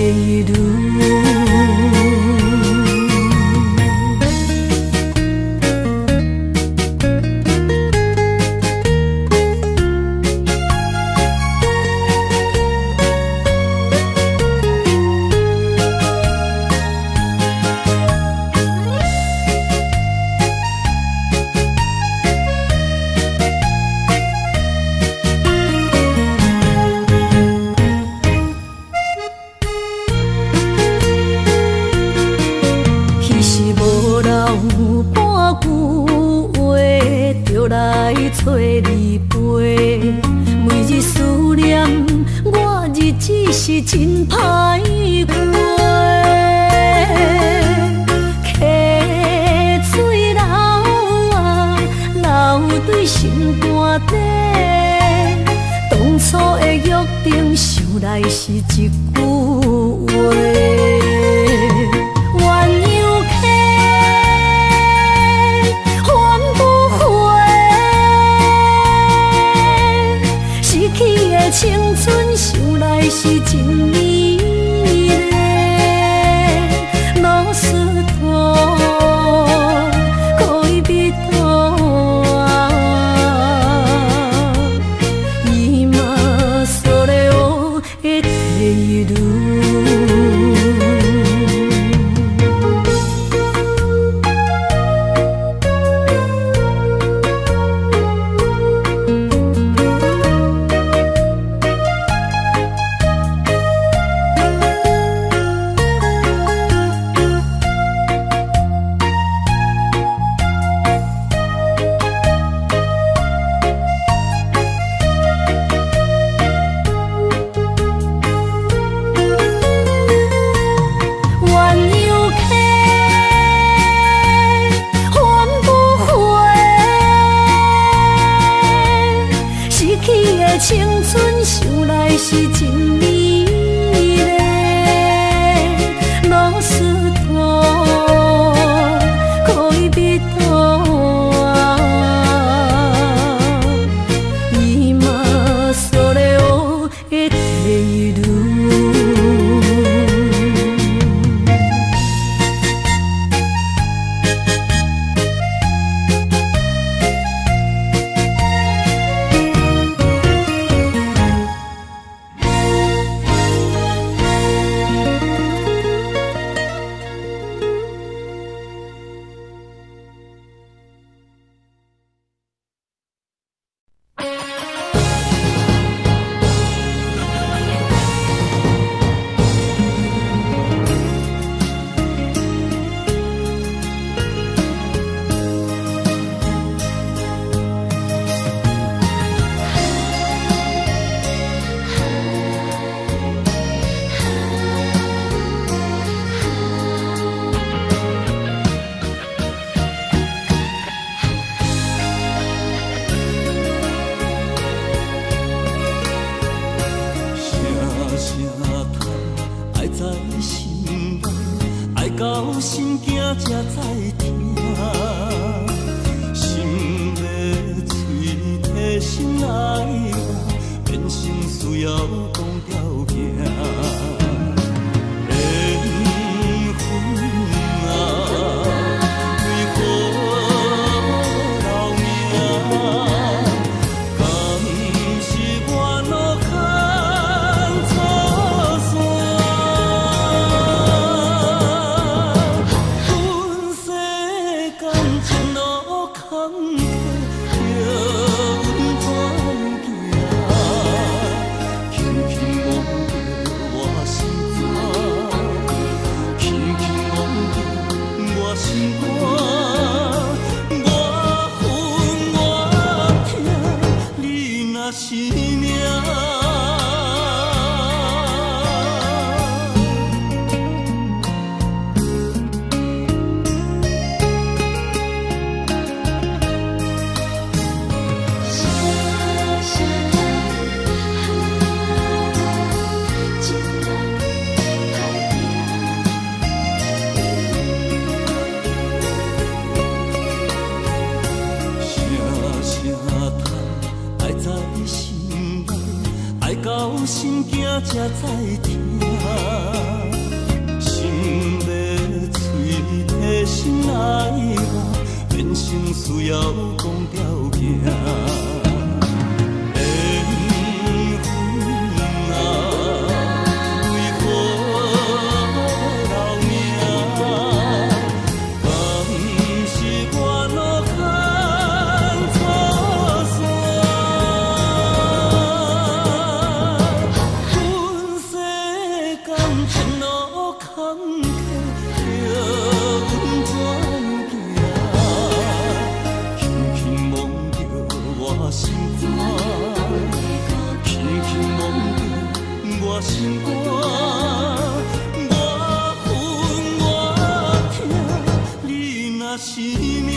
いる来找你陪，每日思念，我日子是真歹过。溪水流啊，流对心肝底，当初的约定想来是一句话。青春想来是真美丽，老师徒可以比多啊，伊嘛所了的地路。青春想来是真美丽，老师徒可以比多啊，伊嘛所了的地路。到心惊才知听，心要嘴提心来话，变成需要讲条件。心惊才知听，心要嘴提心来话，变成需要讲条件。我心肝，轻轻摸着我心肝，我恨我痛，你若是命。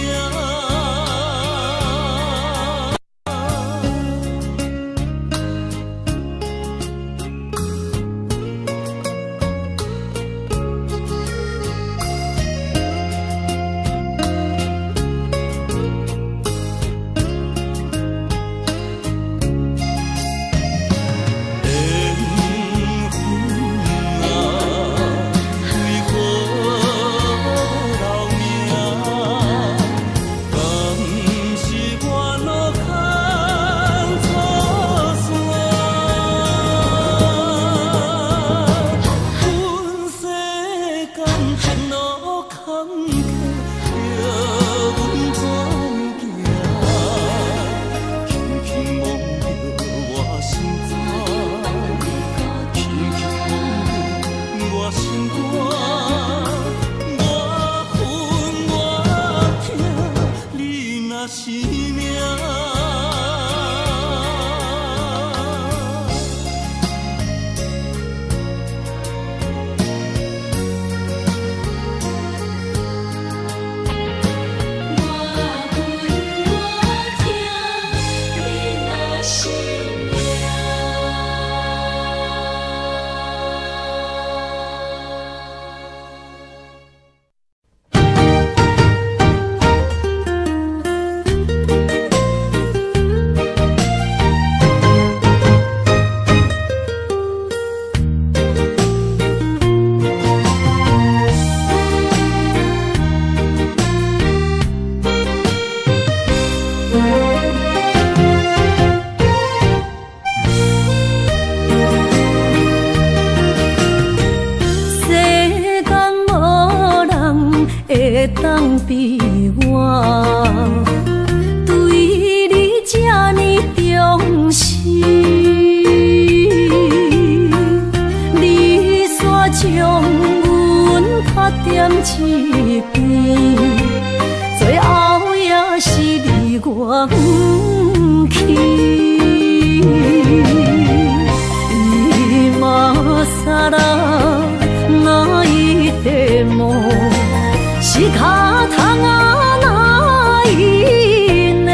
当比我对你这呢重视，你煞将阮拍点一边，最后也是离我不去。今啦，那一地梦。是脚痛啊，哪伊呢？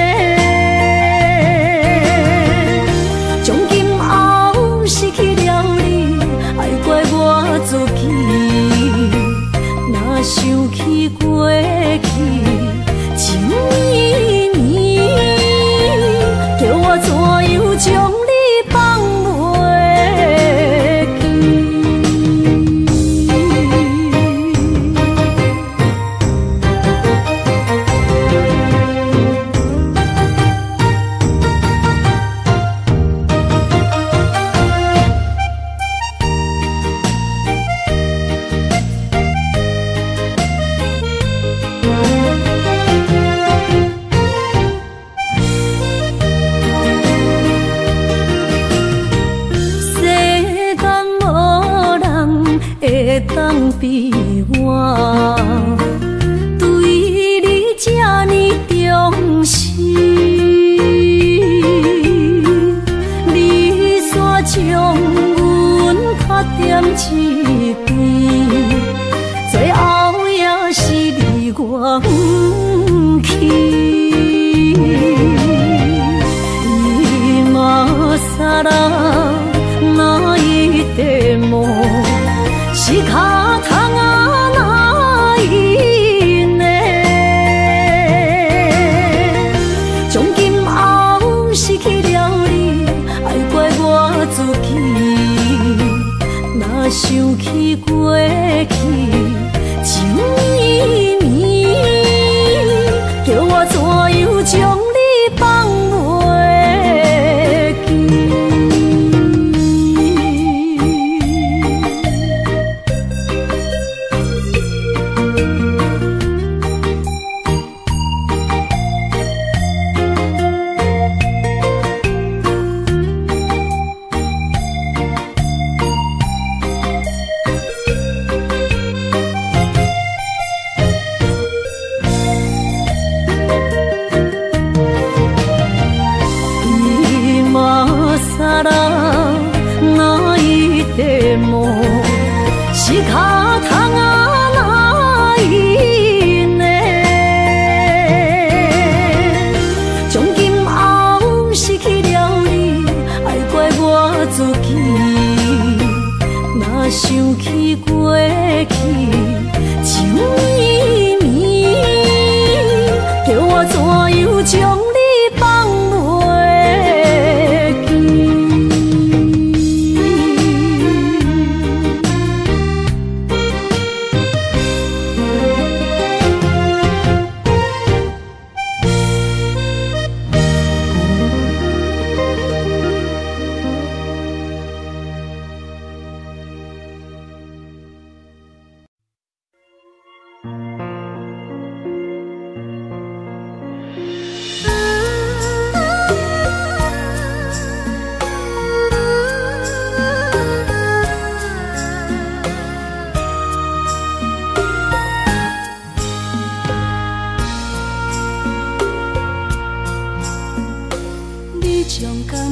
从今后失去了你，爱怪我自己。若想起过去情绵绵，叫我怎样将你放袂记？当比我对你这呢重视，你煞将阮拍点一边，最后也是离我不去。伊嘛煞啦，哪一地梦？是脚痛啊，哪伊呢？从今后失去了你，爱怪我自己。若想起过去情绵绵，叫我怎样将你放袂记？想起过去，情绵绵，叫我怎样将你放袂记？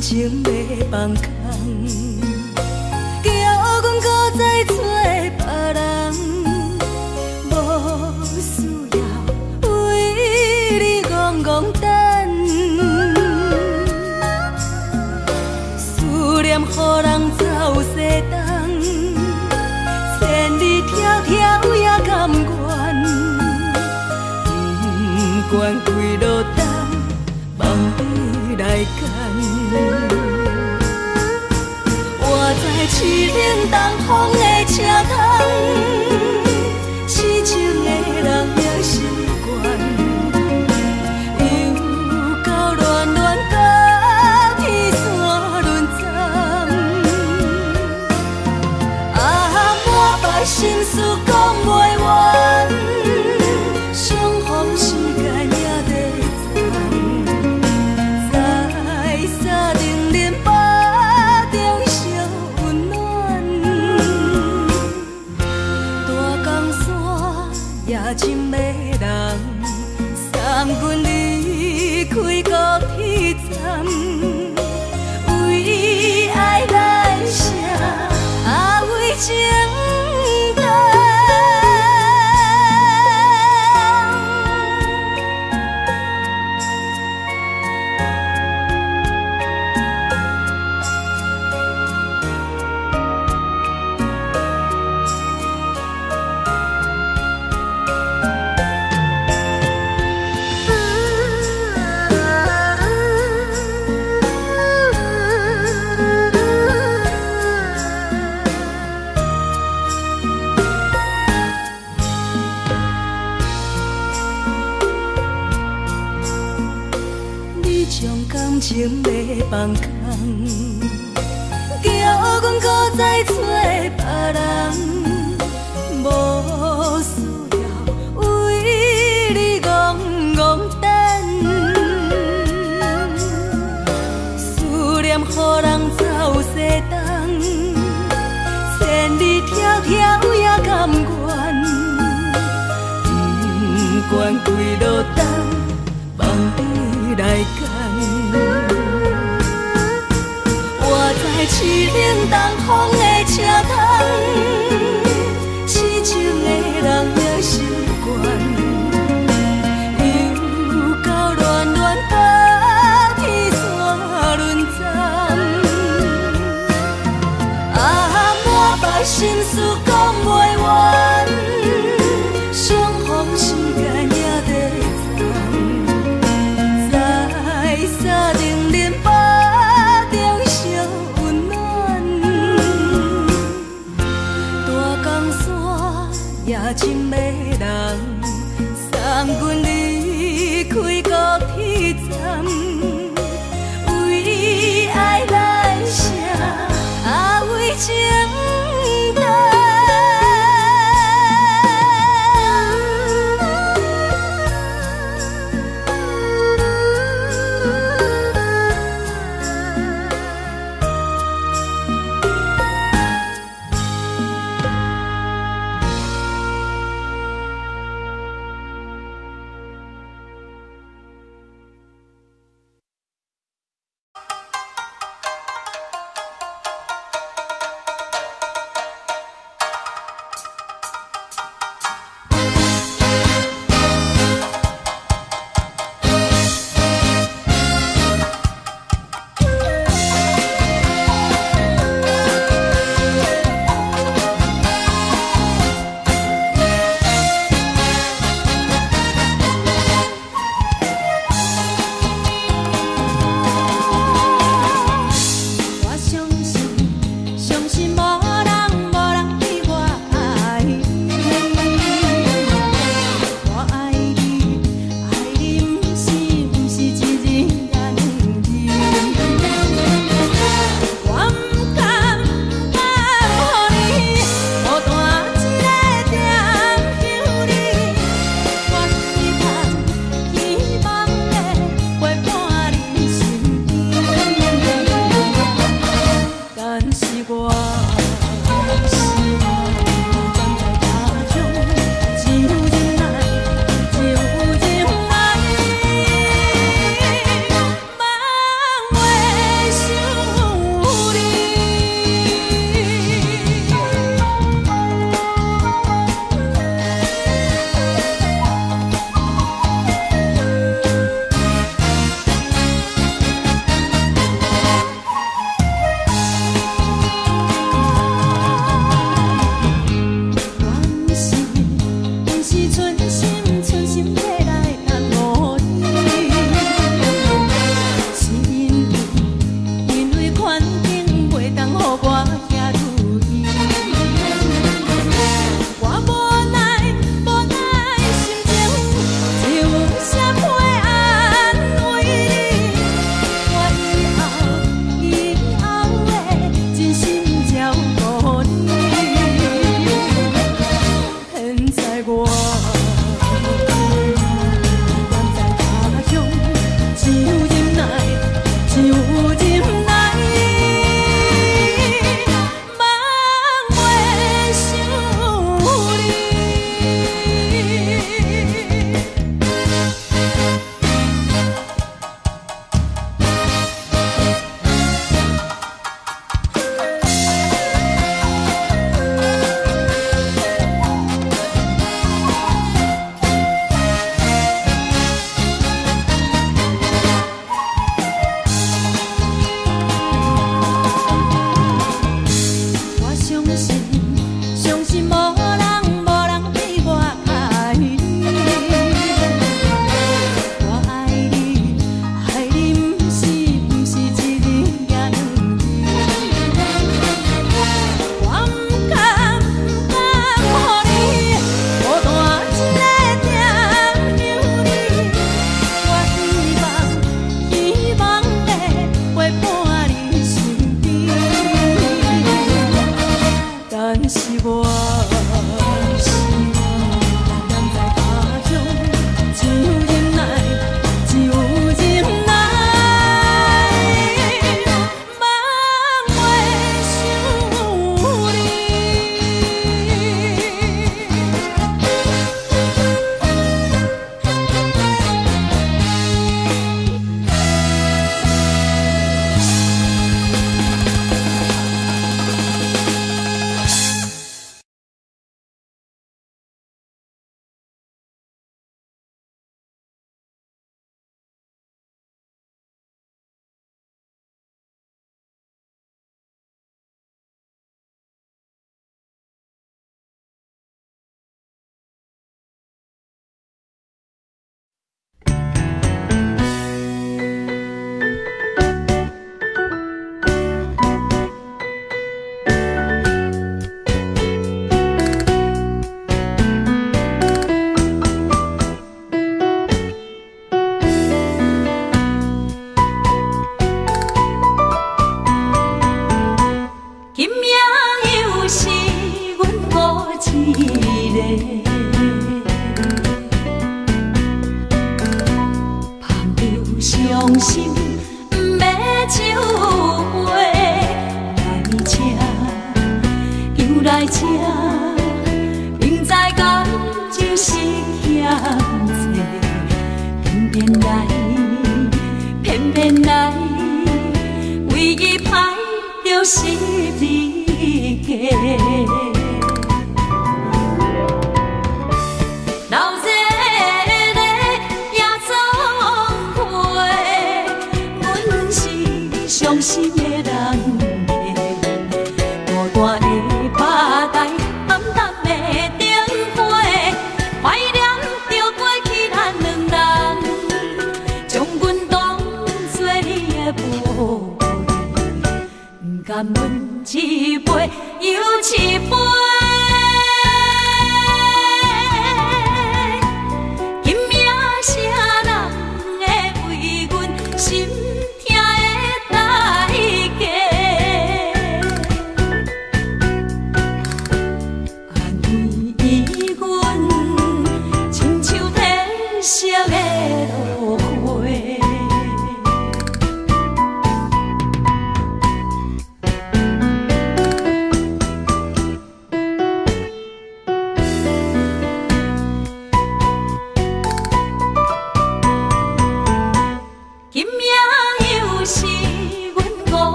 情要放空，叫阮搁再找别人，无需要为你戆戆等。思念予人走西东，千里迢迢也甘愿，不管几落冬，梦你来干。我在凄冷东风的车窗，痴情的人也习惯，又到恋恋甲天山沦陷。啊，满腹心事讲袂完，相逢时间也在站。深的人送阮离开高铁站，为爱来写，为情等。情要放空，叫阮搁再找别人，无需要为你戆戆等。思念予人走西东，千里迢迢也甘愿，不管几落冬，梦你来干。凄冷东风的车窗，痴情的人也习惯，又到恋恋甲天山沦陷。啊，满腹心事讲袂完，相逢时间也在站，在沙定人巴中相。是你家。老热热夜总会，阮是伤心的人家。孤单的吧台，暗淡的灯花，怀念着过去咱两人，将阮当作你的宝贝，不甘阮一杯又一杯。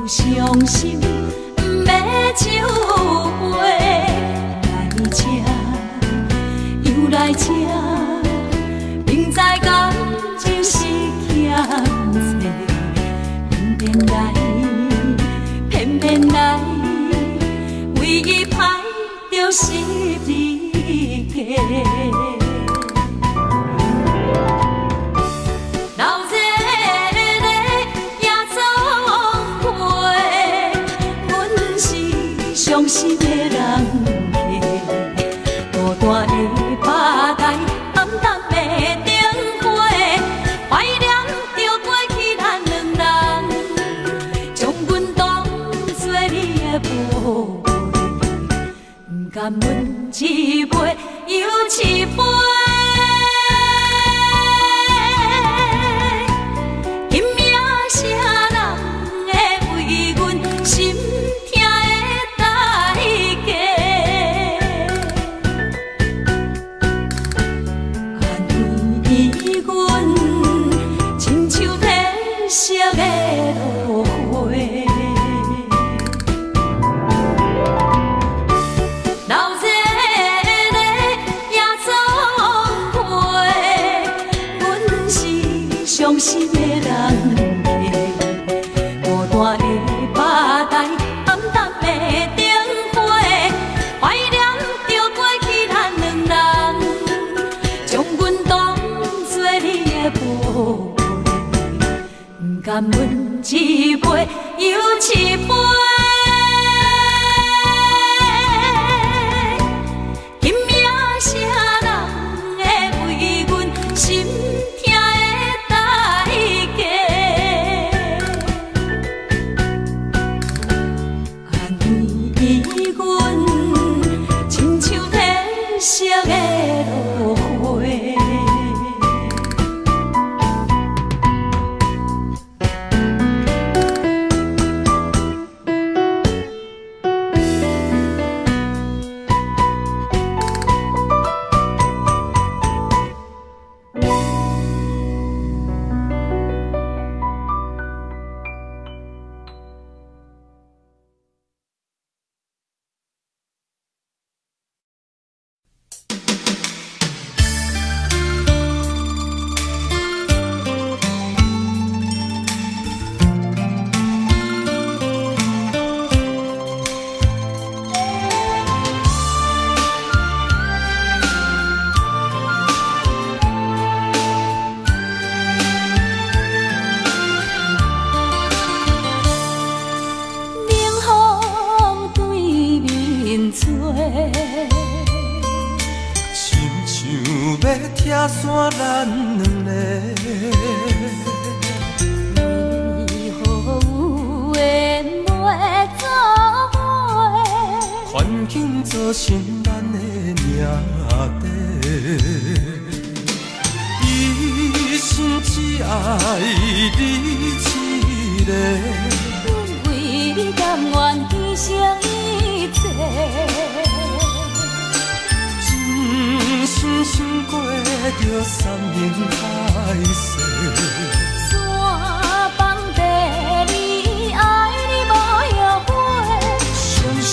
伤心不要酒杯，来吃又来吃，明知感情是欠债，偏偏来，唯一歹就是你家。伤心的人家，孤单的吧台，暗淡的灯花，怀念着过去咱两人，将阮当作你的宝贝，不甘阮一杯又一杯。伤心的人家，孤单的吧台，暗淡的灯花，怀念着过去咱两人，将阮当作你的宝贝，不甘阮一杯又一杯。拆散咱两个，为何有缘袂做伙？环境造成咱的命地，一生只爱你一个，阮为你甘愿牺牲一切。真心相过。着山盟海誓。山崩地离，爱你无后悔。相信，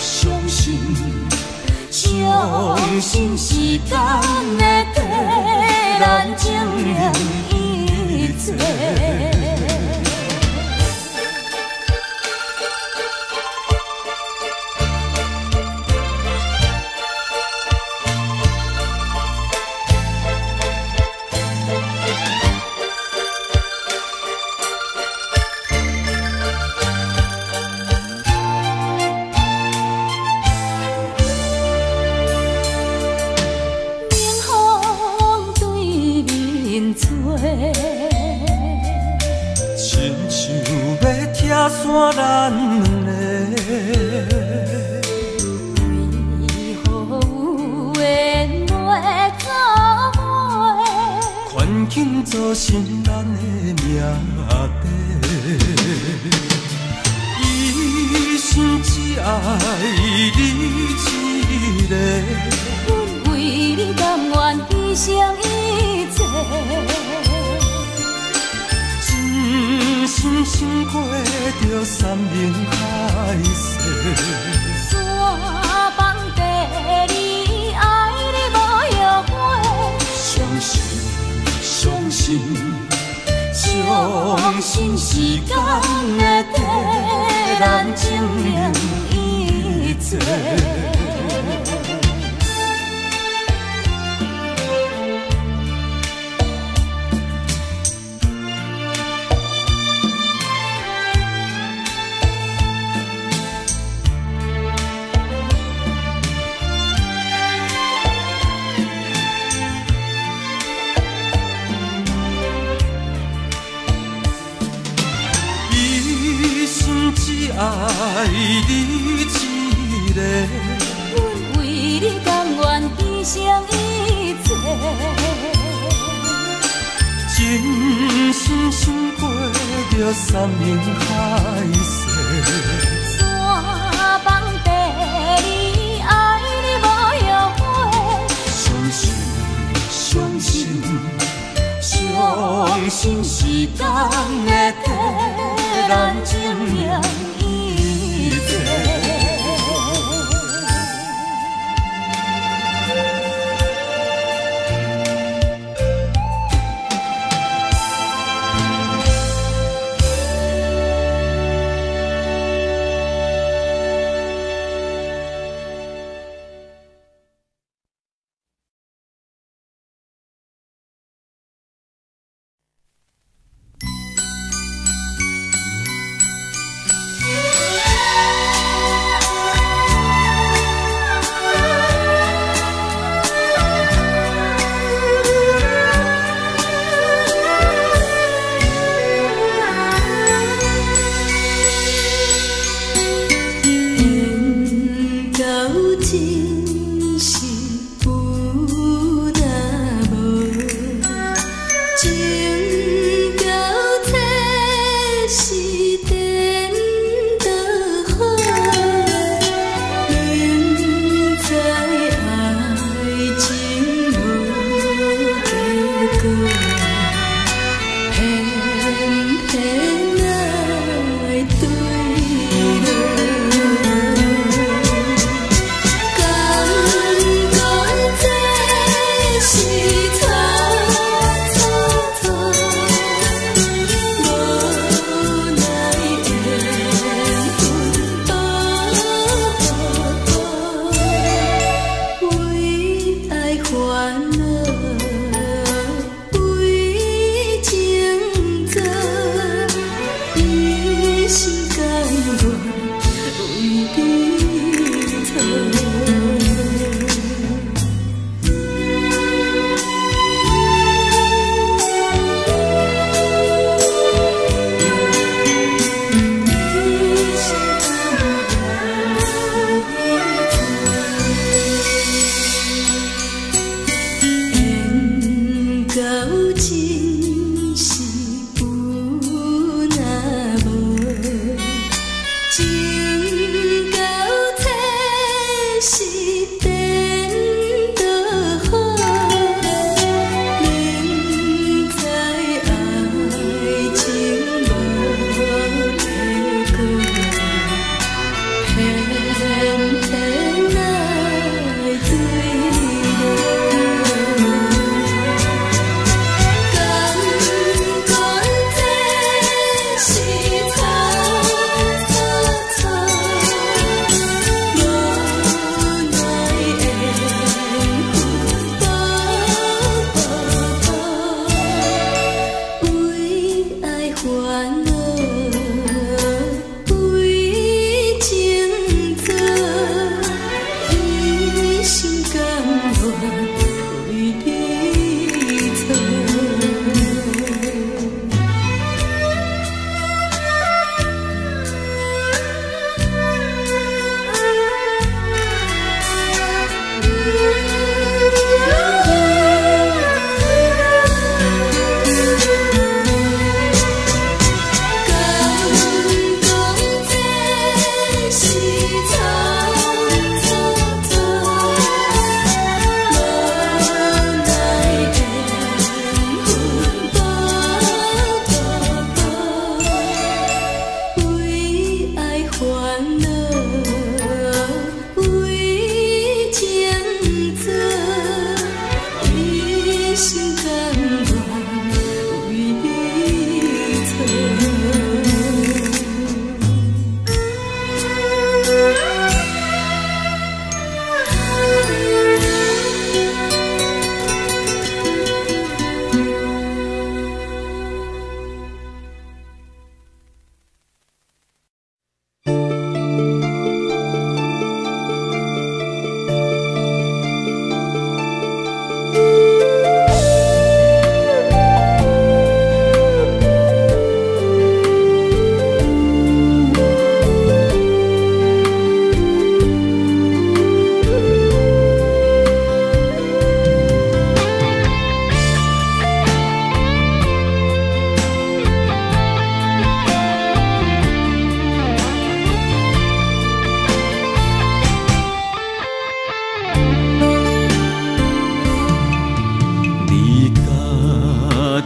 相信，相信时间会替咱证明一切。亲像要拆散咱两个，为何有缘袂作伙？环境造成咱的命地。一心只爱你一个，阮为你甘愿牺牲一切。真心心过着山盟海誓，山崩地离，爱你无后悔。相信，相信，相信时间会替咱证明一切。只爱你一个，阮为你甘愿牺牲一切。真心心过着山盟海誓。山崩地离，爱你无后悔。相信，相信，相信时间会替咱证明一切。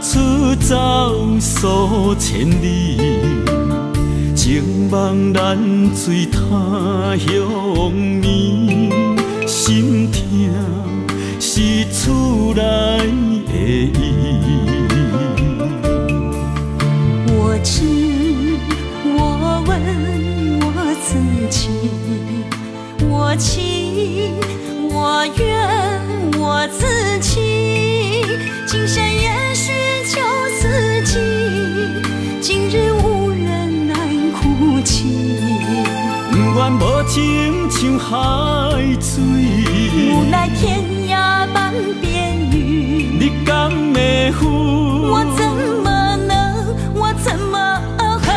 出走数千里，情望咱水他乡眠，心痛是厝内的伊。我知，我问我自己，我情，我愿，我自欺。今生也许求自己，今日无人难哭泣。不愿无情像海水，无奈天涯半边云。你敢会负？我怎么能，我怎么恨？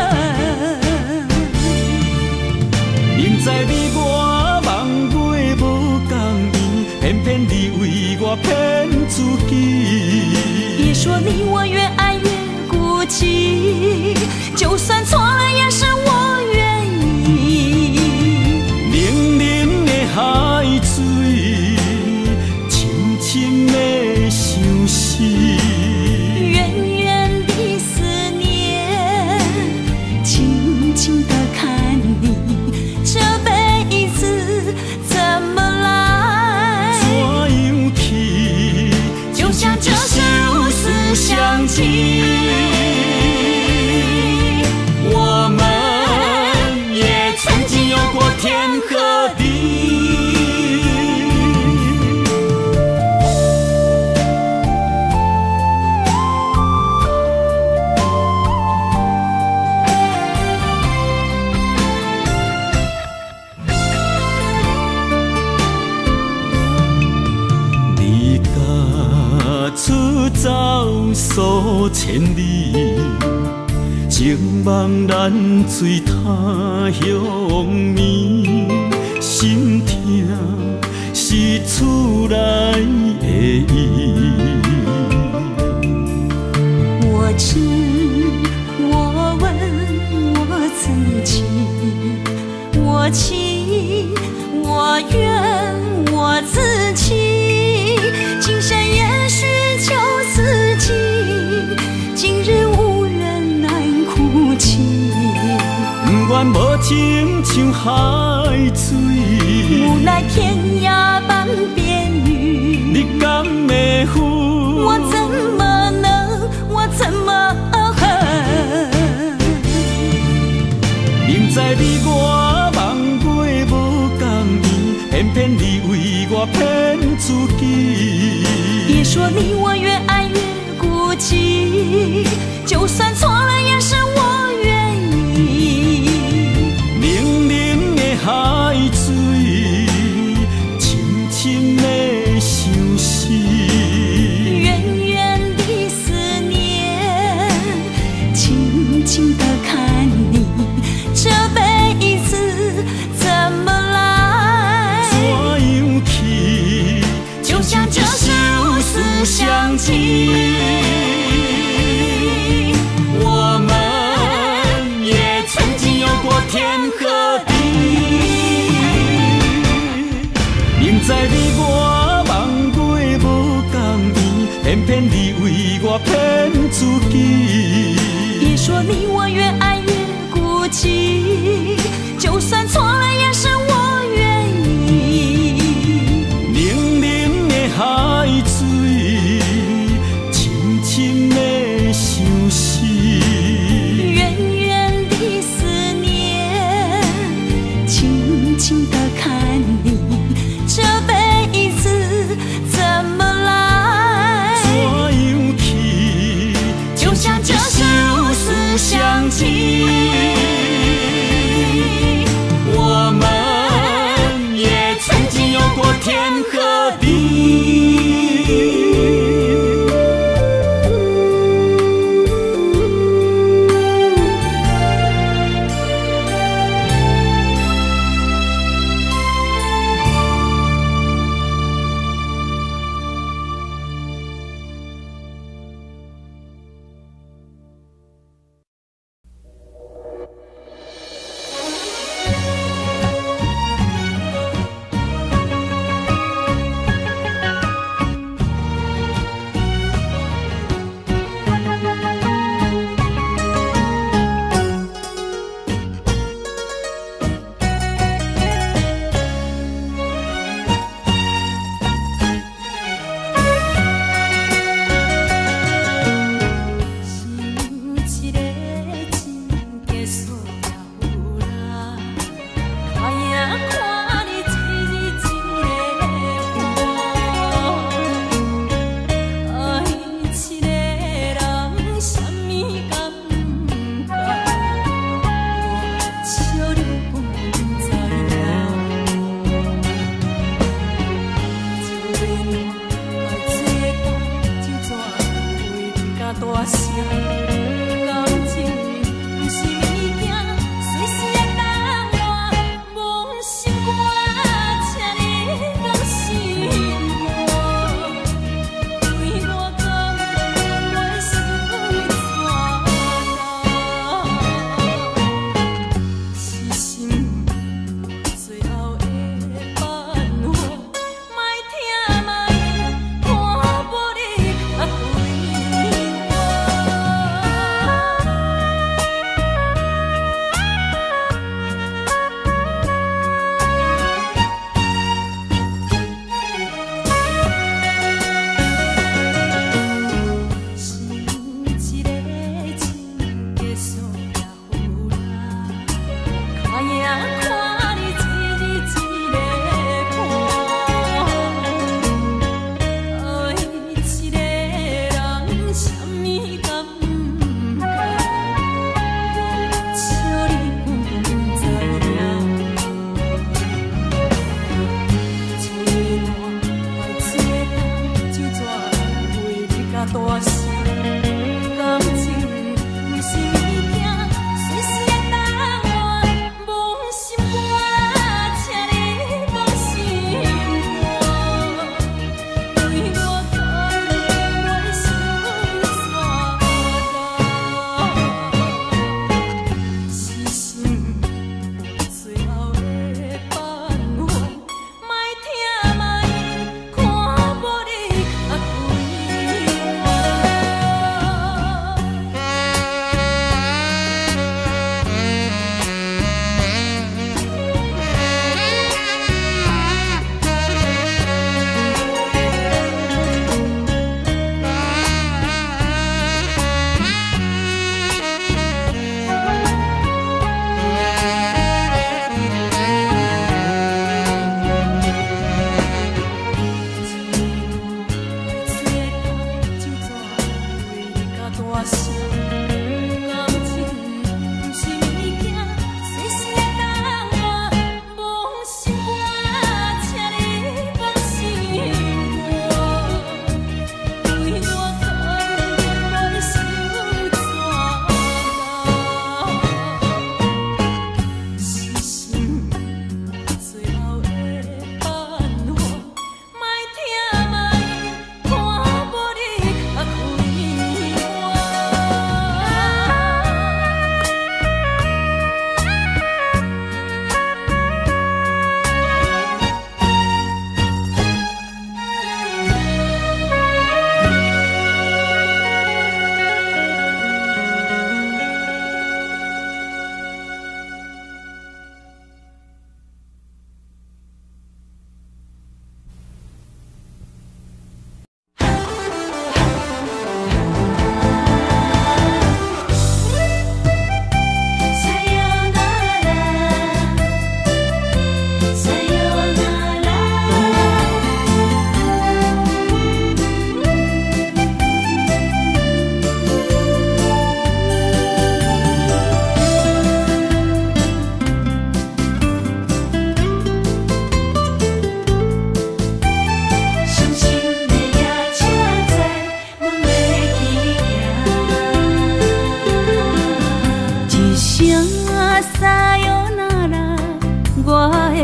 明知你我梦袂无共伊，偏偏你为我骗自己。别说你我越爱越孤寂，就算错了也是我愿意。冷冷的海水，深深的相思。远远的思念，静静地看你，这辈子怎么来？怎样去？就像这首思乡情，我们也曾经有过天和地。离家出走数千里，情望咱水他乡眠，心痛是厝内的伊。我知，我问我自己，我情，我愿，我自欺。今生也许求自己，今日无人难哭泣。不愿无情像海水，无奈天涯半边云。你敢会负？我怎么能，我怎么恨？明知你我梦袂无共伊，偏偏你为我骗自己。别说你我越爱越孤寂，就算错了也是我愿意。冷冷的海水，深深的相思。远远的思念，静静地看你，这辈子怎么来？怎样去？就像这首思乡情，我们也曾经有过天和地。明知你我梦袂无共伊，偏偏你为我骗自己。别说你我越爱越孤寂，就算错了也是我愿意。冷冷的海水，深深的相思。远远的思念，静静地看你，这辈子怎么来？怎样去？就像这首思乡情，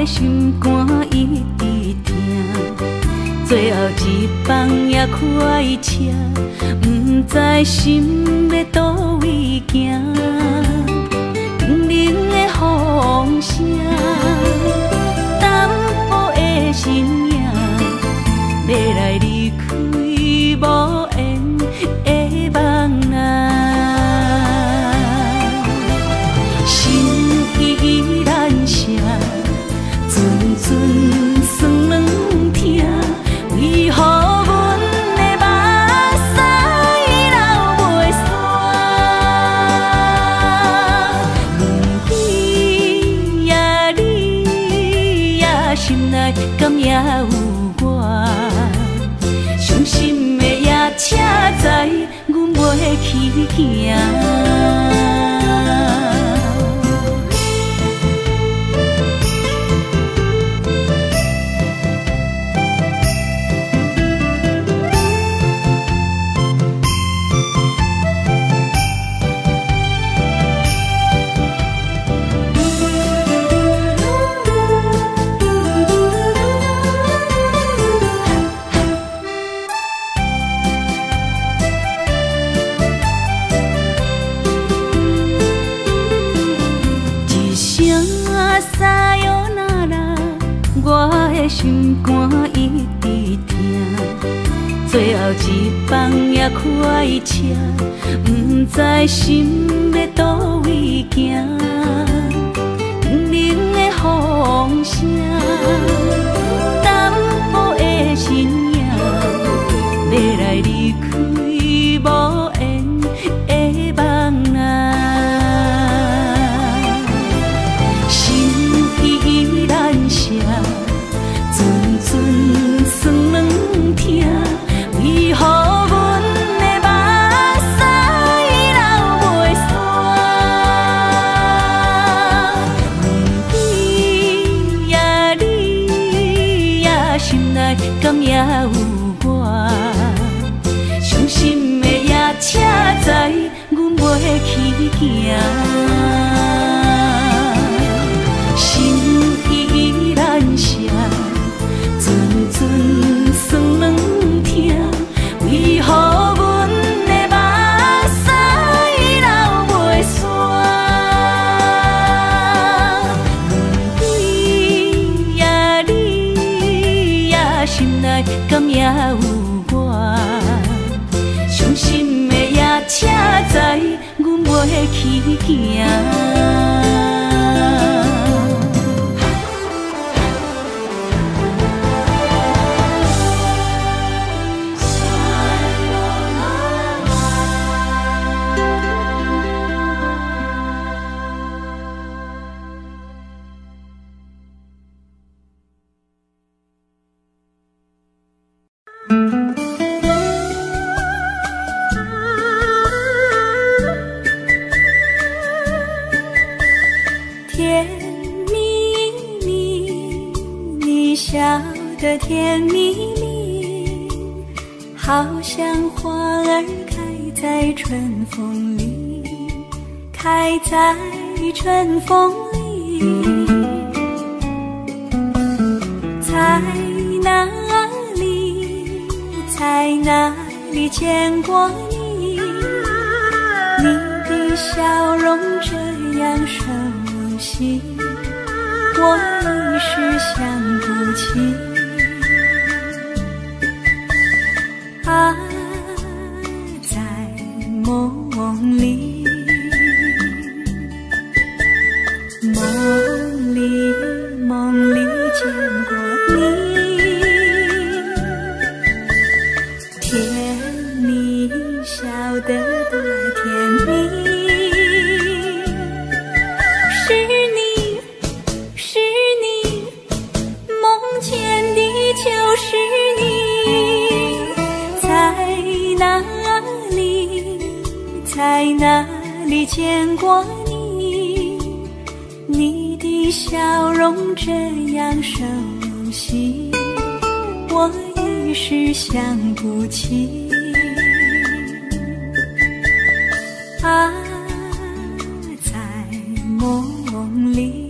心肝一直疼，最后一放也开车，不知心要倒位行。冷冷的风声，淡薄的身影，要来离开无缘的梦啊。 阵酸软疼，为何阮的目屎流袂煞？轮回呀，你呀，心内敢也有我？伤心的夜车载，阮袂去行。心肝一直疼，最后一放也开车，不知心要倒位行，冷冷的风声，淡薄的身影，要来离开无缘的梦啊。酸软疼，为何阮的目屎流袂煞？问你呀，你呀，心内敢也有我？伤心的夜车载，阮袂去行。心依然涩。酸软疼，为何阮的目屎流袂煞？你呀，你呀，心内敢也有我？伤心的夜车载，阮袂去行。的甜蜜蜜，好像花儿开在春风里，开在春风里。在哪里，在哪里见过你？你的笑容这样熟悉，我一时想不起。啊，在梦里，梦里见过你，甜蜜笑得多甜蜜。是你，梦见的就是你。在哪里见过你？你的笑容这样熟悉，我一时想不起。啊，在梦里。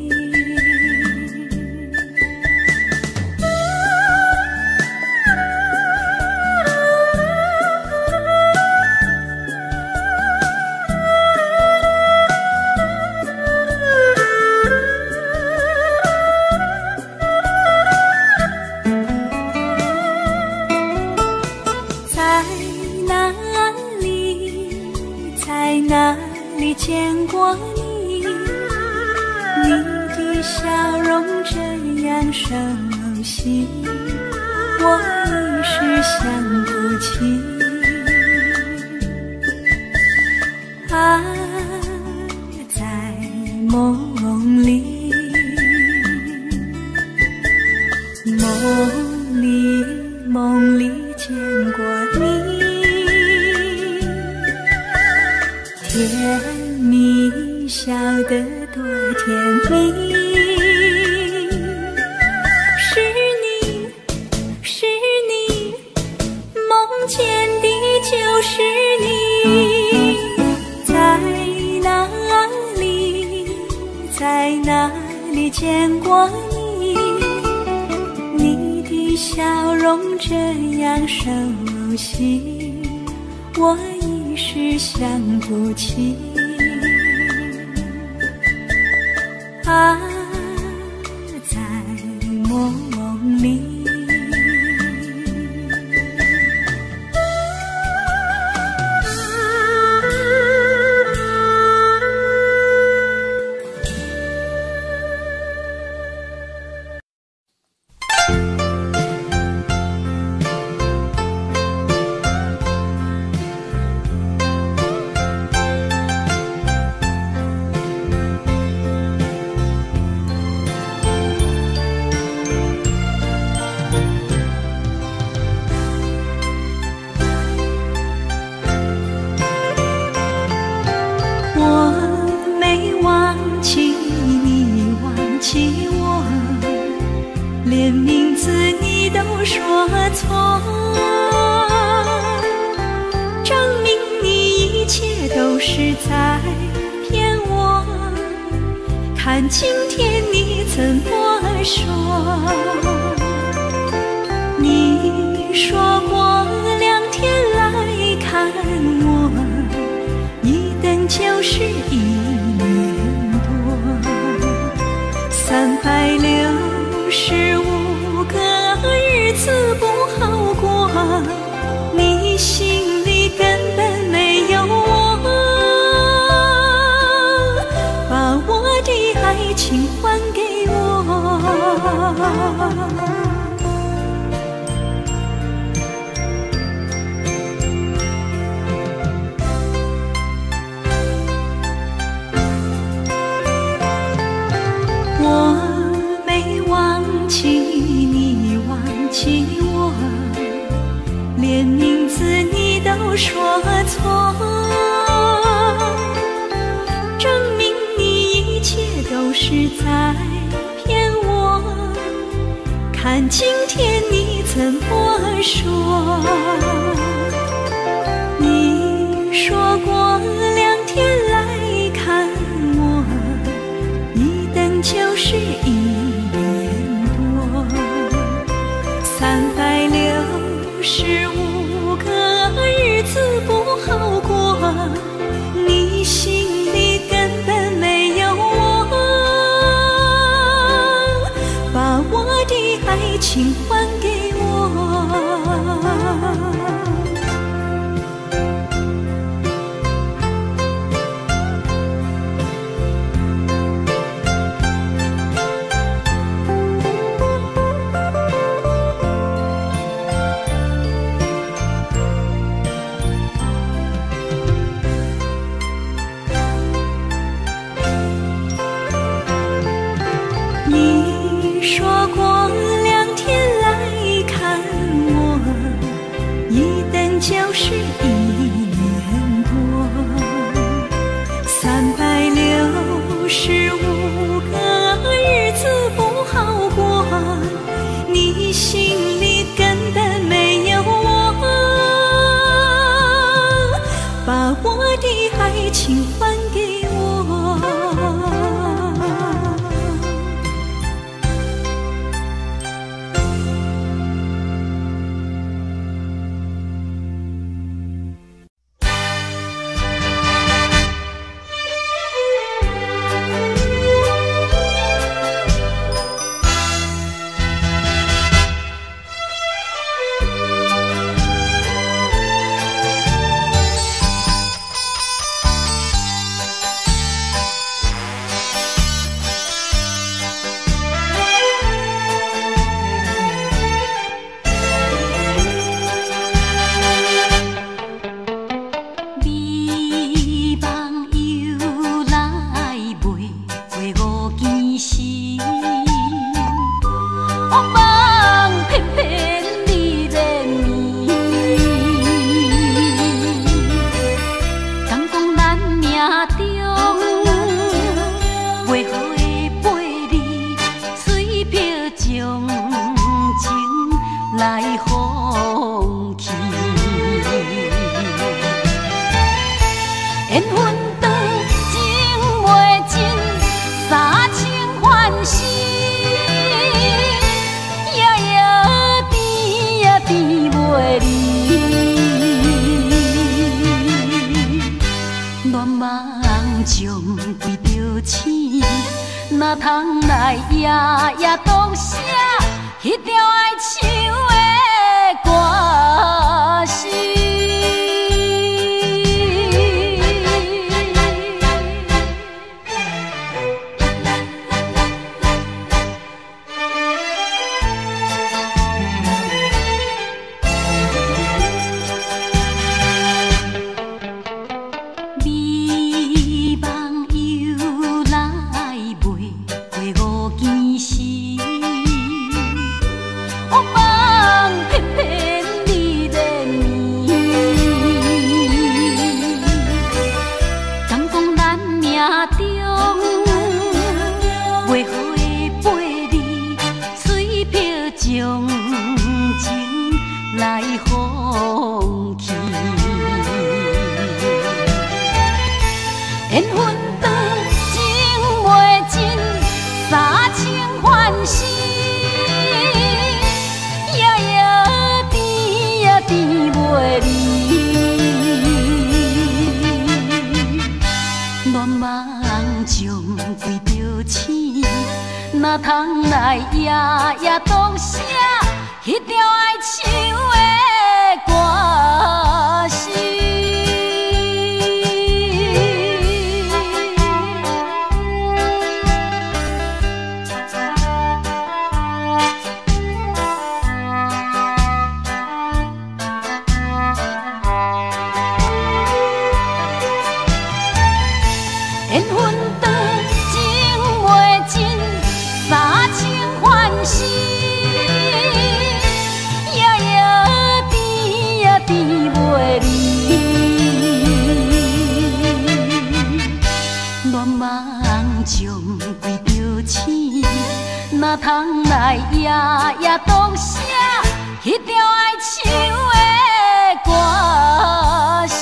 哪里见过你？你的笑容这样熟悉，我一时想不起。啊，在梦里，梦里见过你。甜蜜笑得多甜蜜，是你，梦见的就是你。在哪里见过你？你的笑容这样熟悉，我一时想不起。啊，在梦里。看今天你怎么说？你说过2天来看我，一等就是1年多，365个日子不好过，你心里根本没有我，把我的爱情还给我。我没忘记你忘记我，连名字你都说错，证明你一切都是在骗我。看今天你怎么说？你说过2天来看我，一等就是1年多，365个日子不好过，你心里根本没有我，把我的爱情还给我。你说过2天来看我，一等就是1年多，365个日子不好过，你心里根本没有我，把我的爱情还给我。哪通来夜夜读写迄条爱唱的歌词？缘分长情袂尽。通来夜夜当写迄条爱唱的歌词。缘分长，情袂尽，三情换死，夜夜甜呀甜袂离。恋梦将规条星，哪通来夜夜当写迄条爱唱的歌词。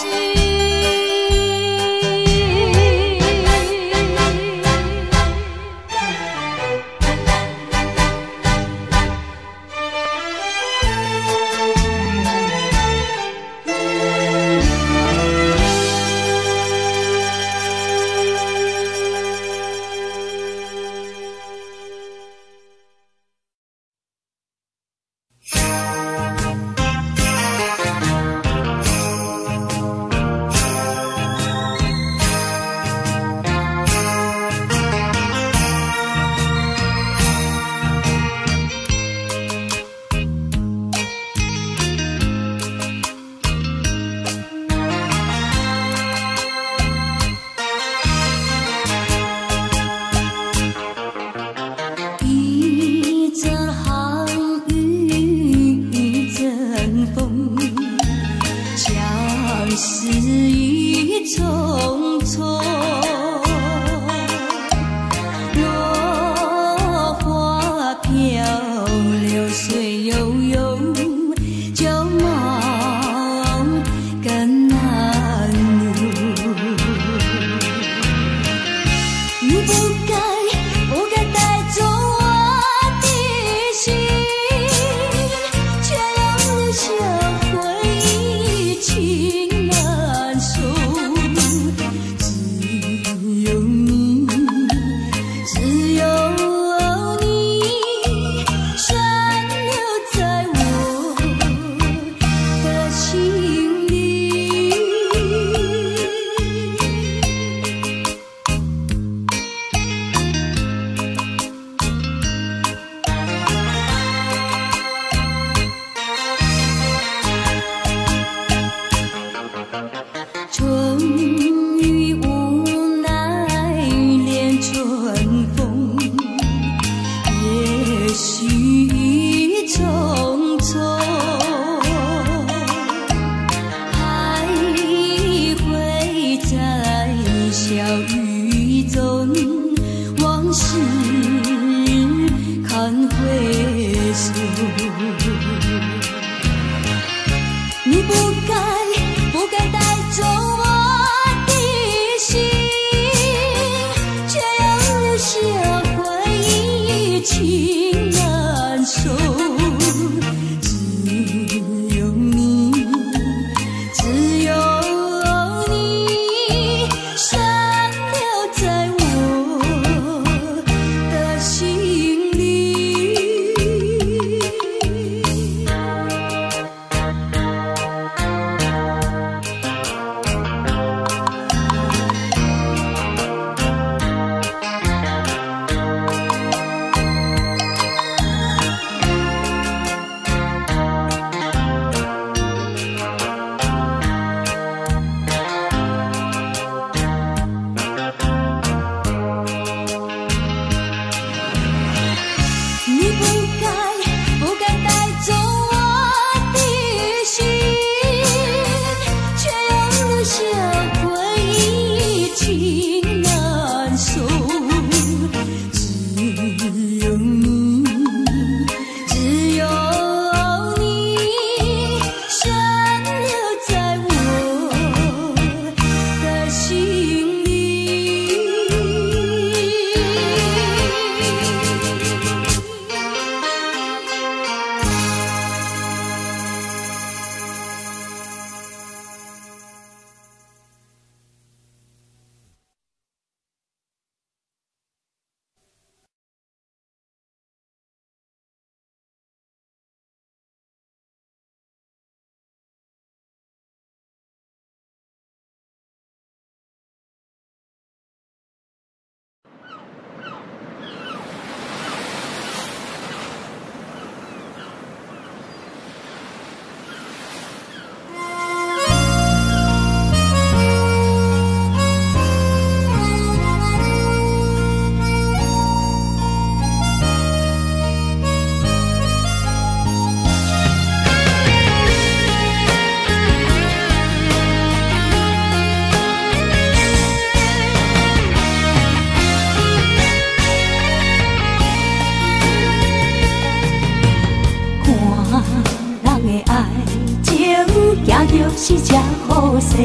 势，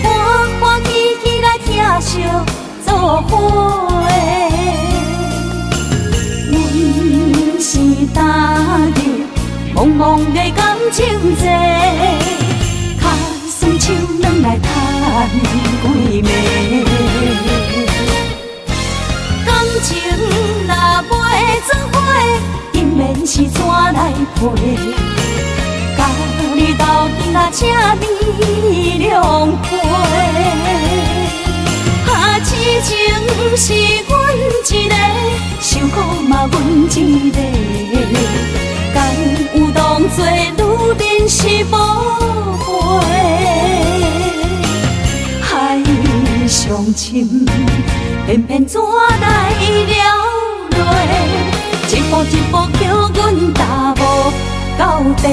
欢欢喜喜来疼惜做伙的。阮是踏入茫茫的感情债，卡酸手软来叹几暝。感情若袂做伙，因免是怎来陪？甲你斗阵啊，请你谅解。啊，痴情是阮一个，受苦嘛阮一个。敢有当作女人是无悔？海上深，偏偏怎来了落？一步一步叫阮踏无到底。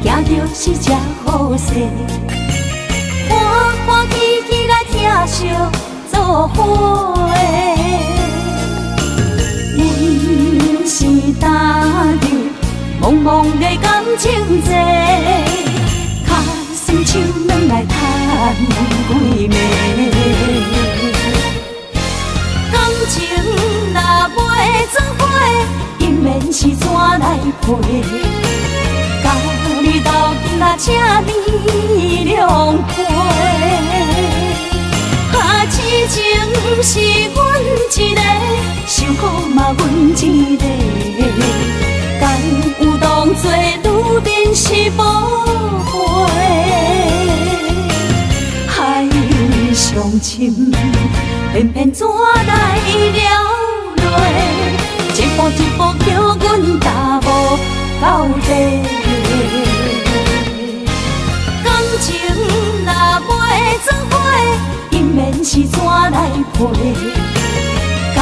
行着是这好势，欢欢喜喜来疼惜做伙的。阮是踏入茫茫的感情债，卡酸手软来叹几暝。感情若袂做伙，因免是怎来陪？甲你斗阵啊，请你谅解。啊，痴情是阮一个，受苦嘛阮一个。敢有当作女人是无悔？海上深，偏偏怎来了落？一步一步叫阮踏无到底。感情若袂做伙，因免是怎来陪？甲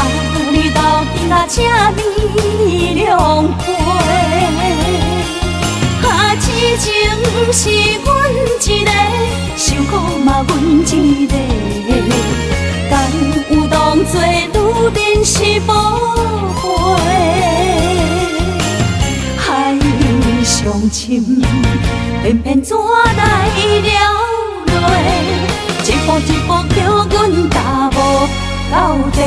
你斗阵啊，请你谅解。啊，痴情是阮一个，受苦嘛阮一个。敢有当作女人是无悔？海上深，偏偏怎来了落？一步一步叫阮踏无到底。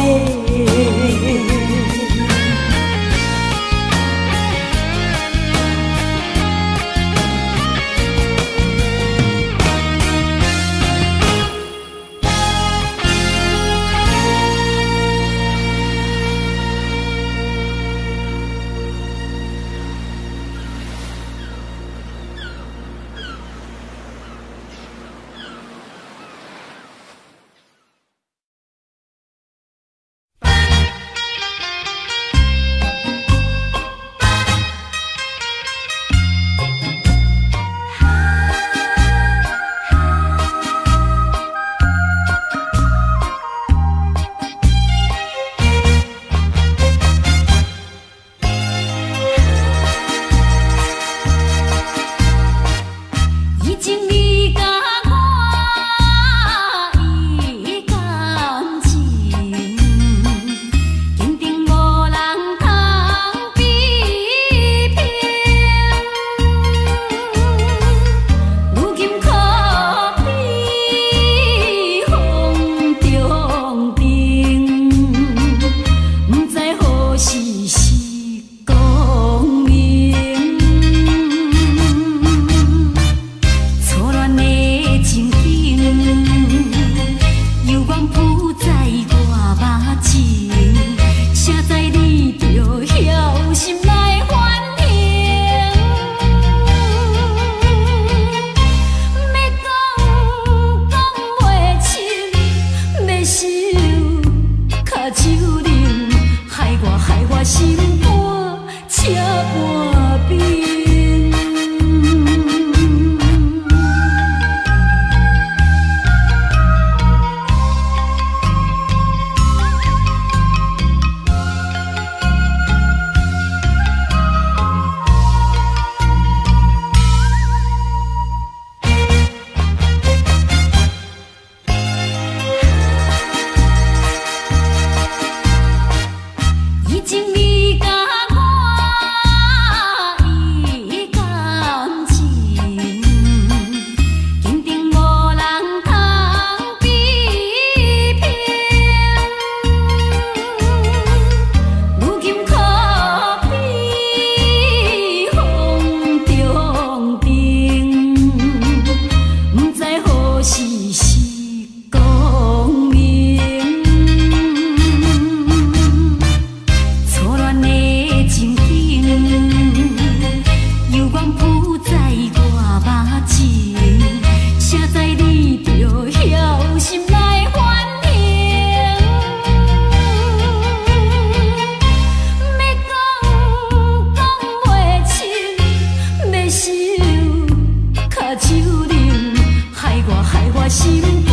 心肝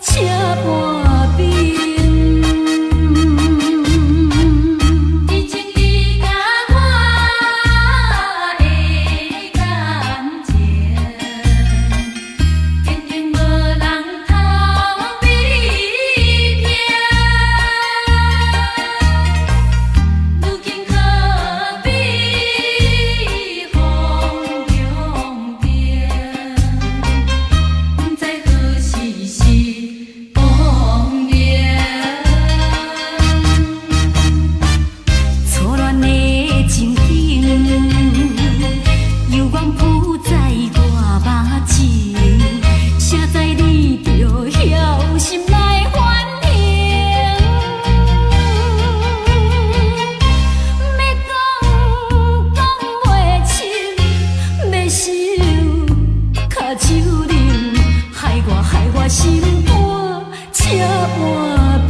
车半边。以前你甲我的感情，坚定无人通比拼。如今可比风中变，不知何时是光明。错乱的情景，犹原浮在我目前，谁知你就晓心来反应。要讲袂清，要收卡手冷，害我心肝车半边。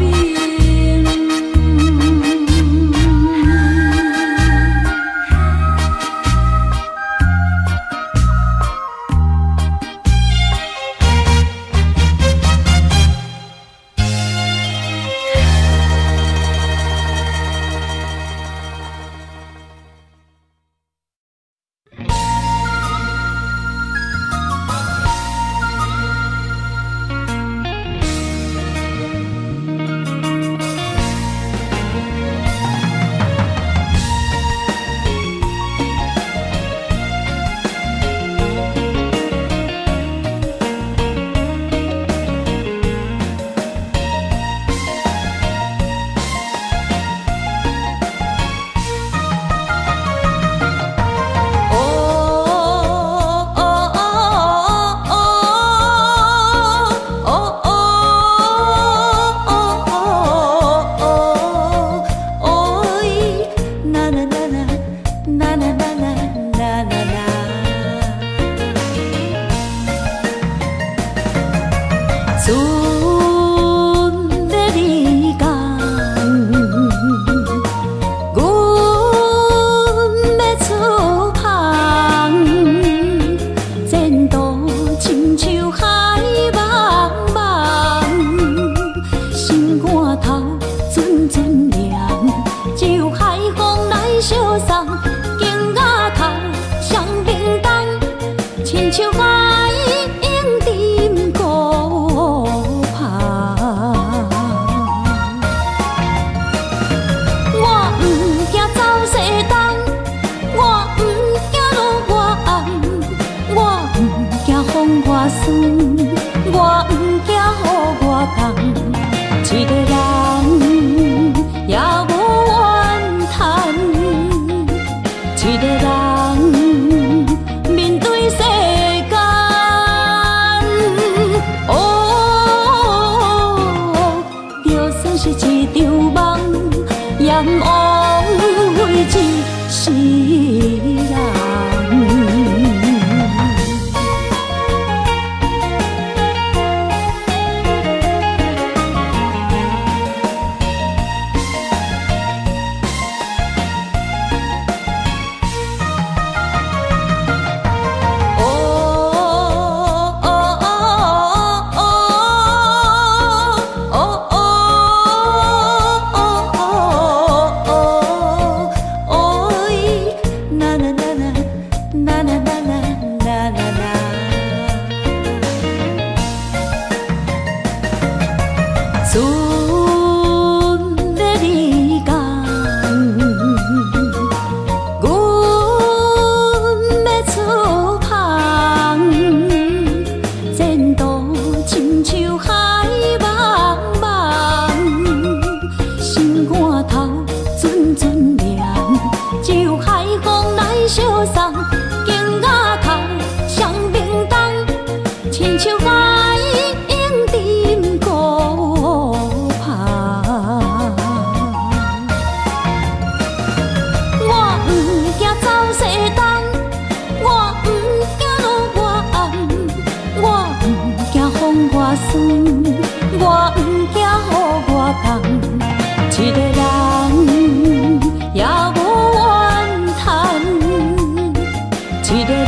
一个人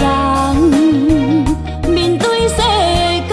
面对世间。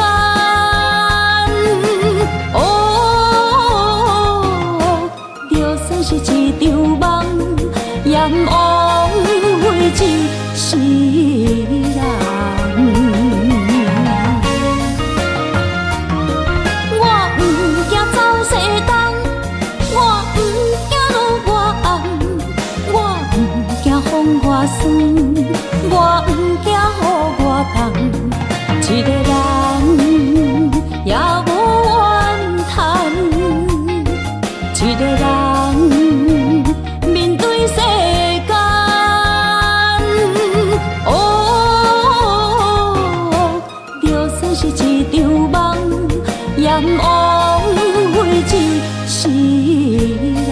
一世人。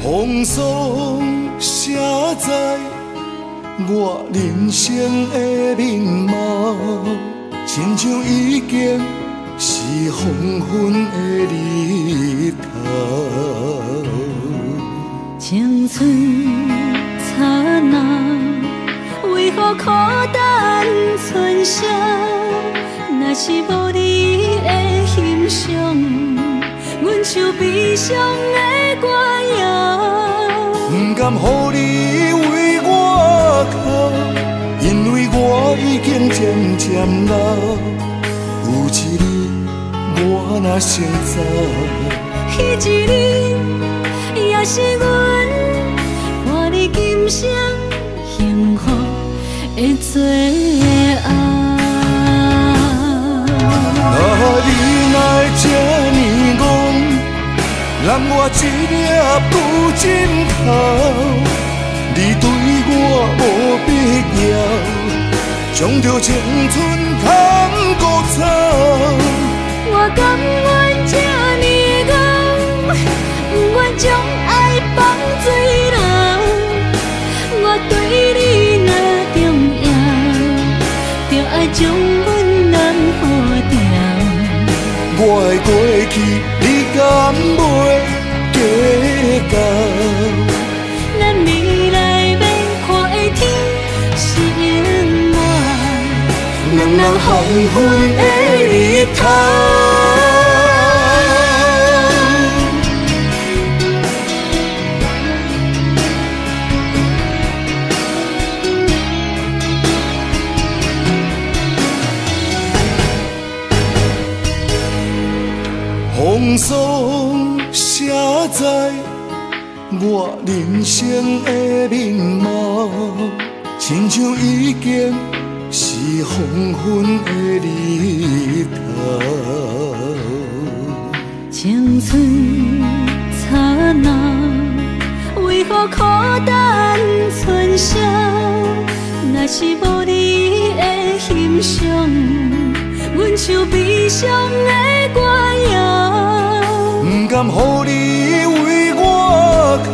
风霜写在我人生的面貌，亲像已经是黄昏的日头。青春刹那，为何孤单存剩？若是无你的欣赏，阮像悲伤的歌谣。不甘予你为我哭，因为我已经渐渐老。有一日我若先走，迄一日也是阮伴你今生幸福的最后。你哪会这呢戆，揽我一粒不枕头？你对我无必要，将着青春通孤草。我甘愿这呢戆，不愿将爱放水流。我对你若重要，就爱将阮人付掉。我的过去，你敢袂记到。咱未来要看的天是永远，两人黄昏的日头。风霜写在我人生的面貌，亲像已经是黄昏的日头。青春刹那，为何孤单春宵？若是无你的欣赏，阮像悲伤的歌谣。不甘予你为我哭，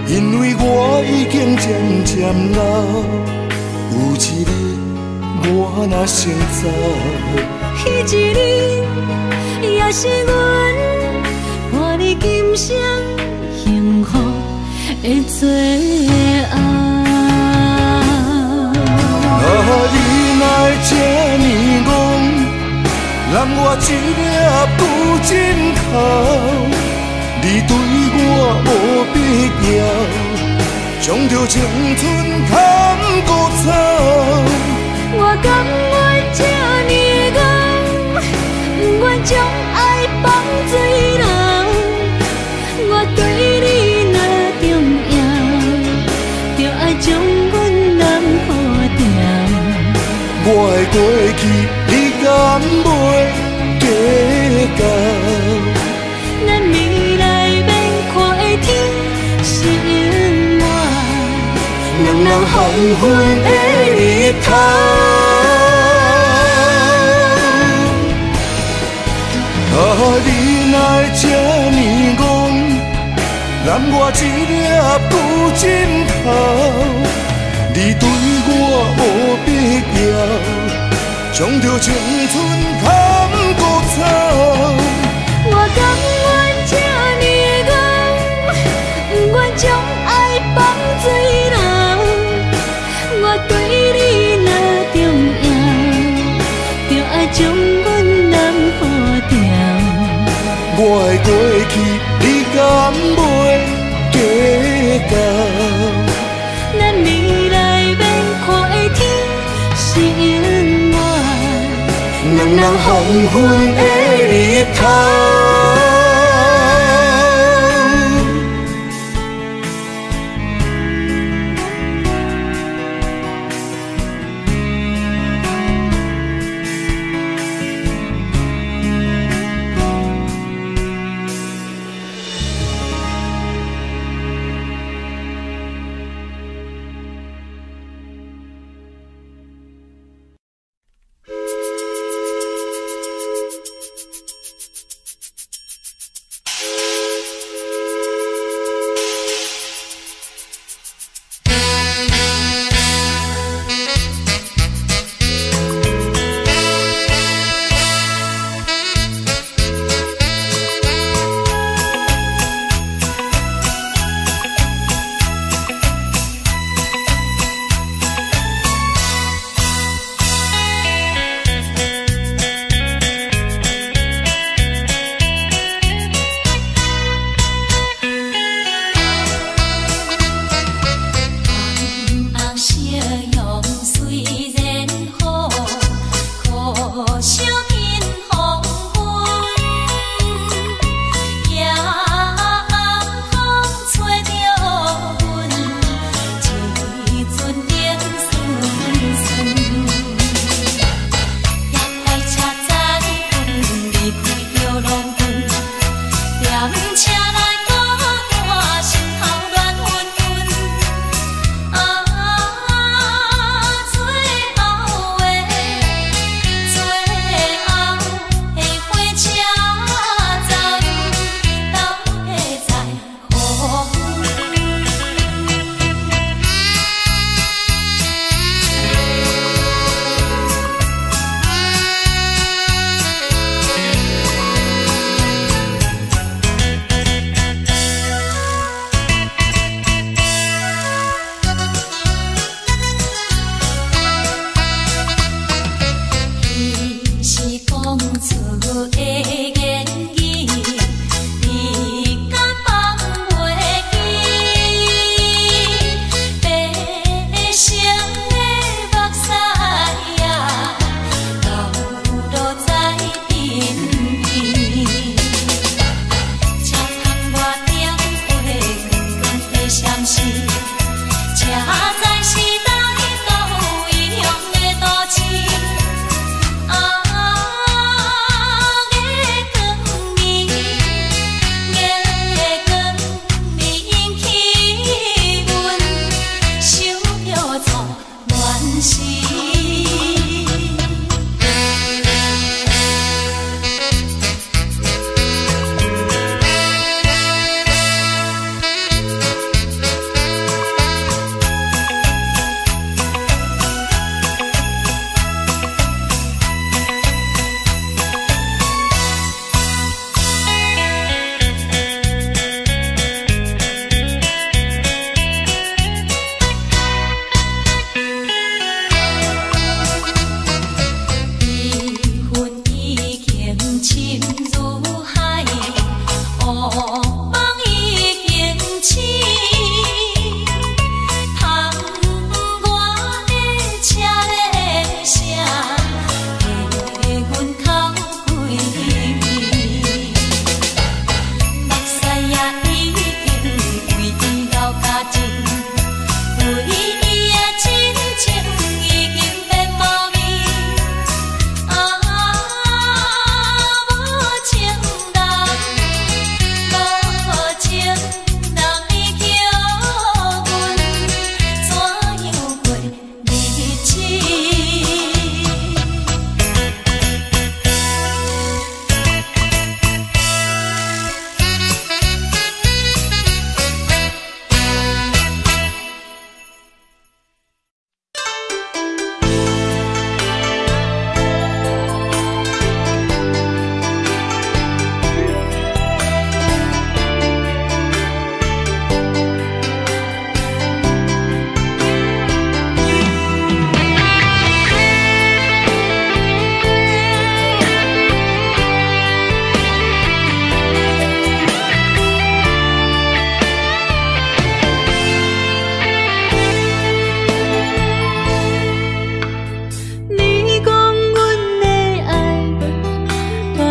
因为我已经渐渐老。有一日我若先走，彼一日也是阮伴你今生幸福的最后。你若会这呢戆，揽我一粒旧枕头，你对我无必要，将着青春砍孤草。我甘愿这呢戆，不愿将爱放水流。我对你若重要，就爱将阮人予掉。我的过去，你敢袂计较？咱未来要看的天是永远，两人黄昏的日头。你若会这呢戆，揽我一粒旧枕头，你对我无必要，将着青春砍孤草。我甘愿这呢戆，不愿将爱放水流。我对你若重要，就爱将阮人予掉。我的过去，你敢袂计较？咱未来要看的天是永远，两人黄昏的日头。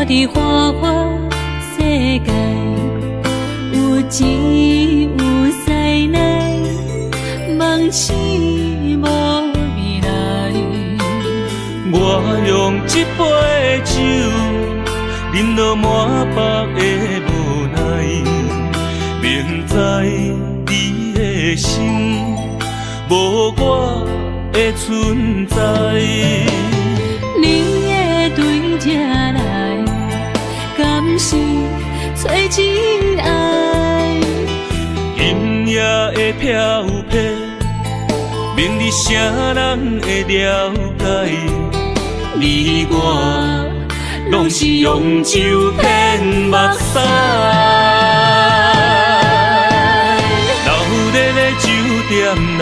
伫花花世界，有钱有势来，梦醒无未来。我用一杯酒，饮落满腹的无奈，明知你的心无我的存在。你的对这来，敢是找真爱？今夜的飘泊，明日啥人会了解？你我拢是用酒骗目屎，流热的酒店内，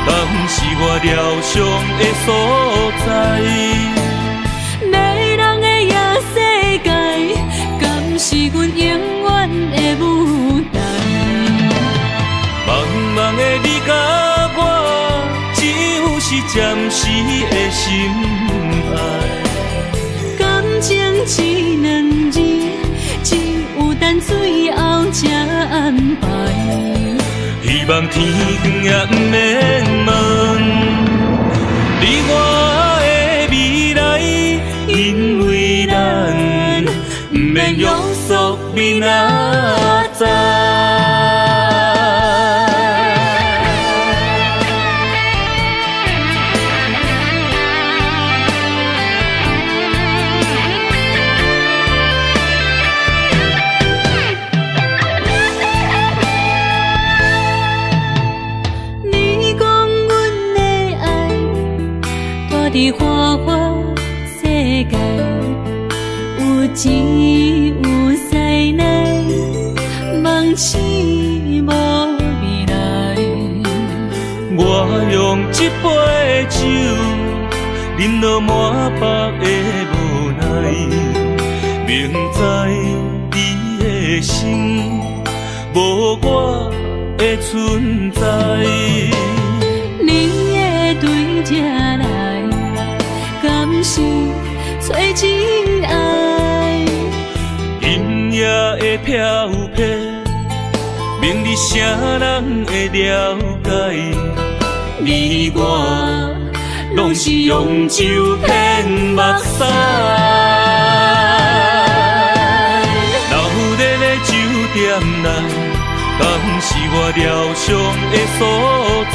敢是我疗伤的所在？迷人的夜世界，敢是阮永远的舞台？茫茫的你甲我，只有是暂时的心爱。感情一两字，只有等最后才安排。希望天光也不免问你我的未来，因为咱不免约束明仔载。伫花花世界，有钱有势来，梦醒无未来。我用一杯酒，饮落满腹的无奈，明知你的心无我的存在。你的对这来，敢是找真爱？今夜的飘泊，明日啥人会了解？你我拢是用酒骗目屎，流热的酒店内，敢是我疗伤的所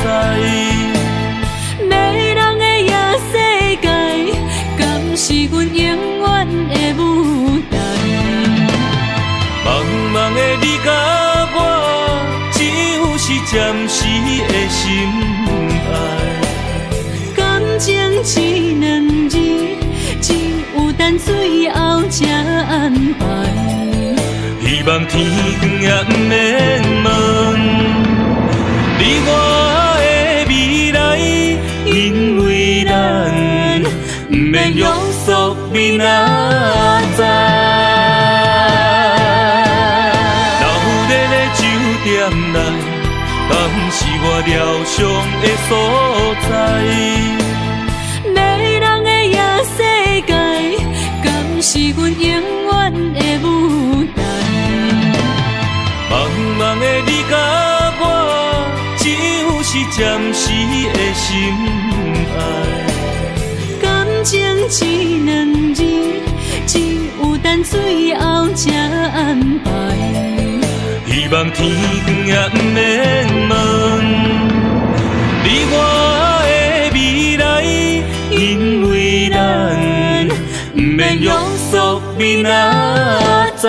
在？迷人的夜世界，敢是阮永远的舞台？茫茫的你甲我，只有是暂时的心爱。感情一两字，只有等最后才安排。希望天光也不免问你我的未来，因为咱不免约束明仔载。流热的酒店内，敢是我疗伤的所在？迷人的夜世界，敢是阮永远的舞台？茫茫的你甲我，只有是暂时的心爱。感情一两字，只有等最后才安排。希望天光也不免问你我的未来，因为咱不免约束明仔载。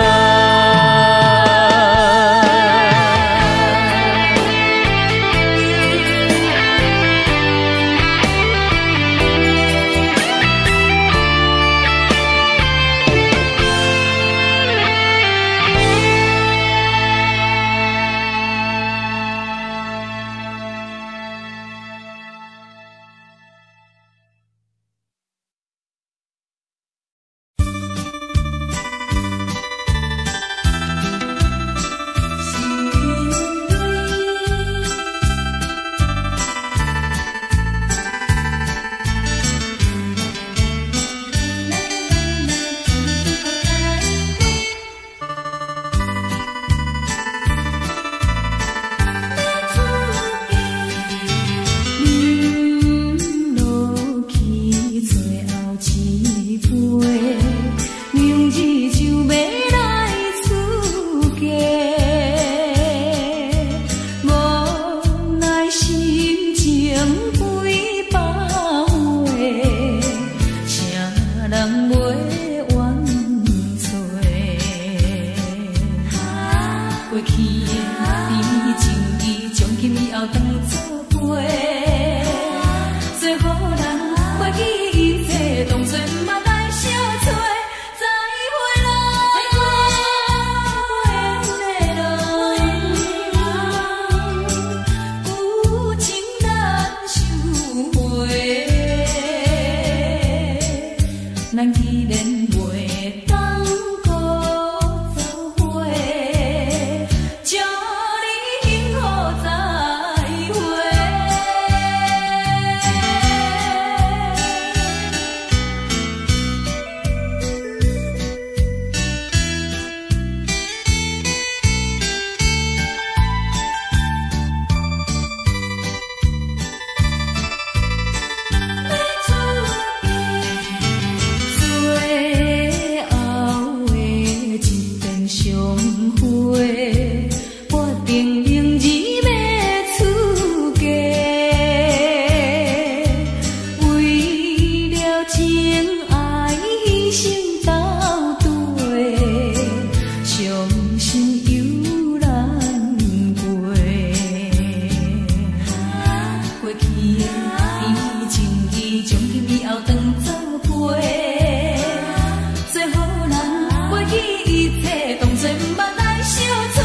记一切，当作毋捌来相找。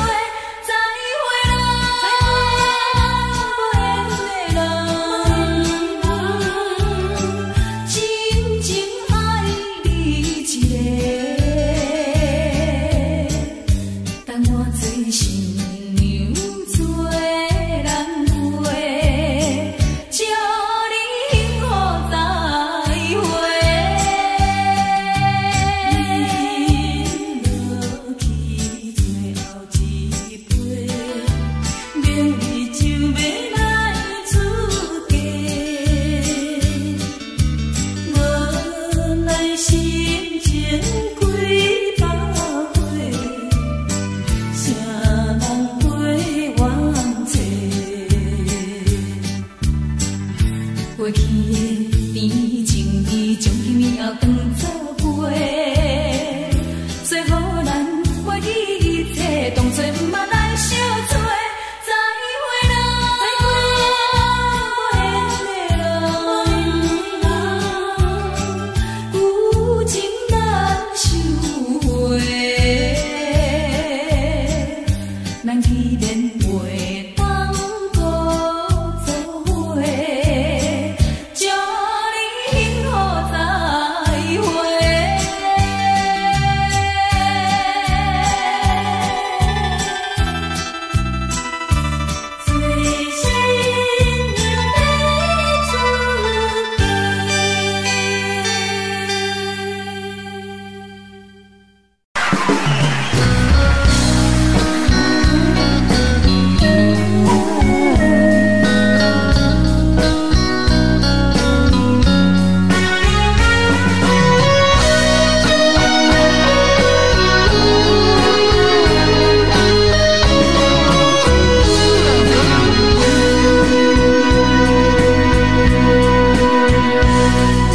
再会啦，无缘的人，真情爱你一个，等我做新娘做人陪，祝你幸福再会。饮落去最后一杯，明日就要来出嫁。无奈心情几百回，谁人陪我坐？过去的甜情意，从今以后当作陪。最好咱忘记一切，当作毋捌来相找。再会啦，无缘的人，旧情难收回。咱既然袂当搁做伙，祝你幸福再会。做新娘要出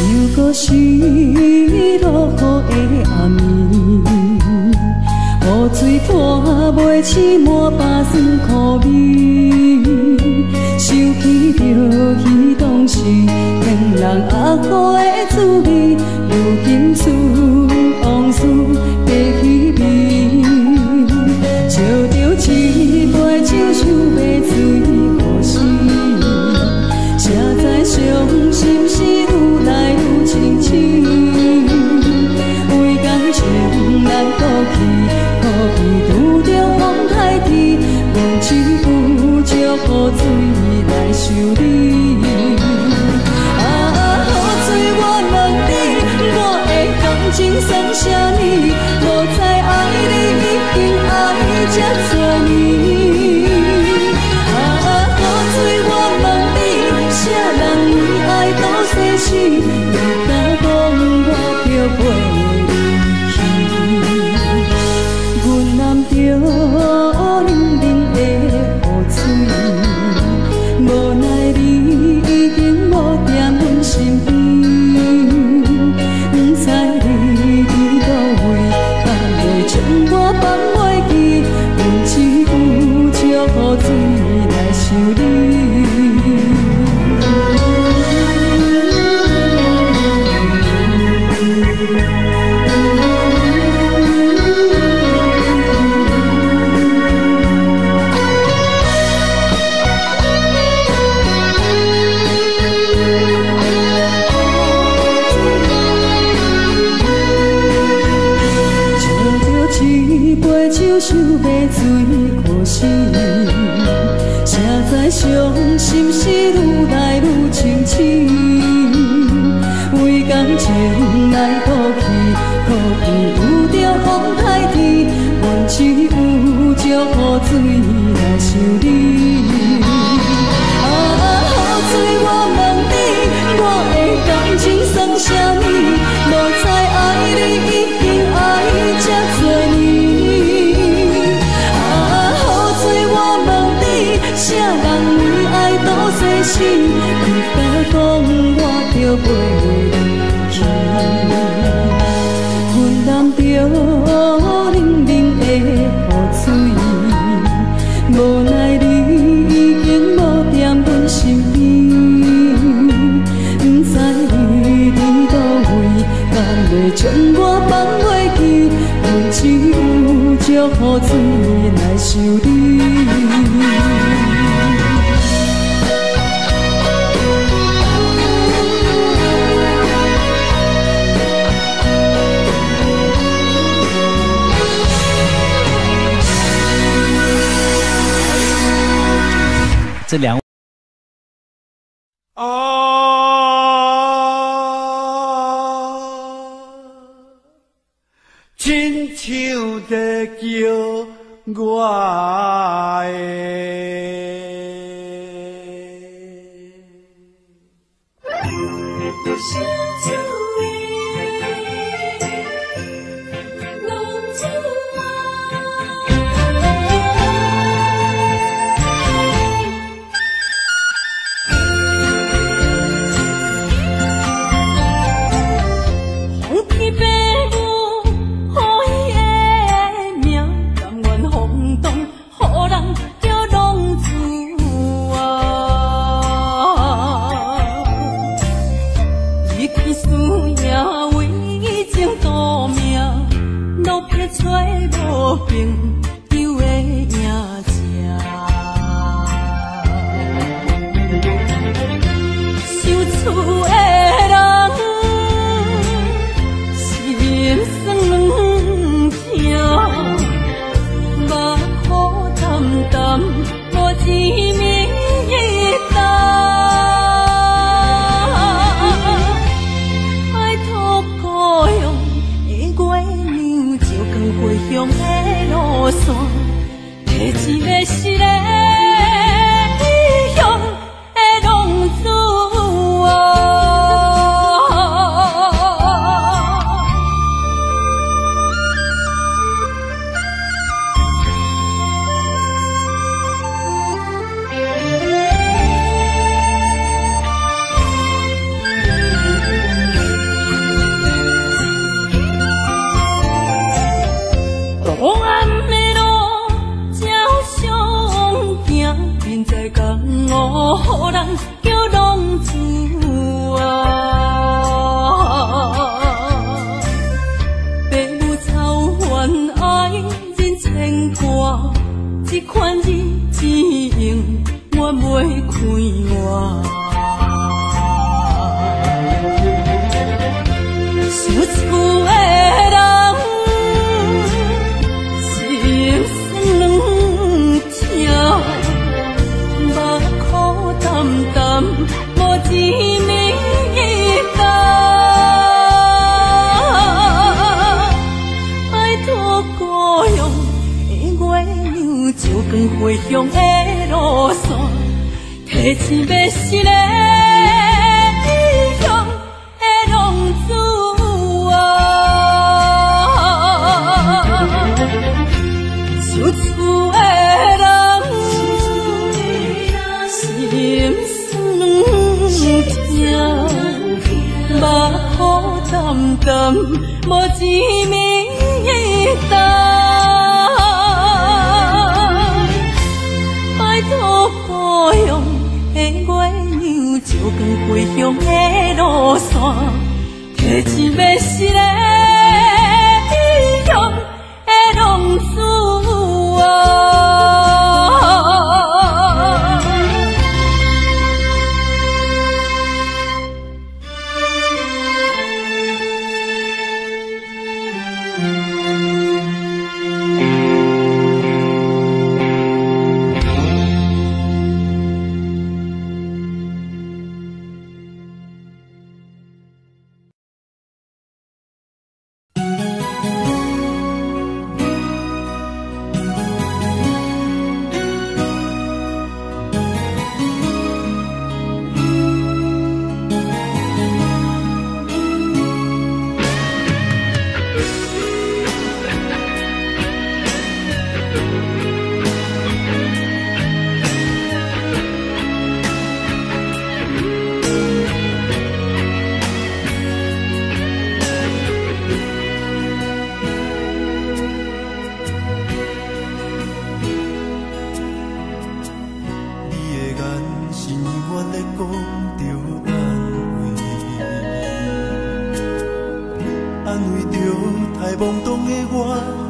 又搁是落雨的暗暝，雨水看袂起满巴酸苦味，想起着彼当时骗人压苦的滋味，如今思往事白起味，笑着一杯酒想要醉好时。谁知伤心事愈来愈清醒，为感情难过去，可比拄着风台天，无只有借雨水来修理。雨水我问你，我的感情算啥呢？无知爱你已经爱这多年。雨水我问你，啥人为爱都生死，你敢讲我着陪你去？阮揽着冷冷的雨水，无奈你已经无踀阮身边，不知你伫倒位，敢会将我放袂记？阮只有借雨水来想你。想要醉可惜，谁知伤心事愈来愈清醒，为感情来赌气，可能拄着风台天，阮只有借雨水来想你。雨水我问你，我的感情算啥呢？无知爱你已经爱这多年。啥人为爱都生死，你敢讲我着陪你去？阮揽着冷冷的雨水，无奈你已经无踀阮身边，不知你伫倒位，敢会将我放袂记？阮只雨水来想你。这两亲像在叫我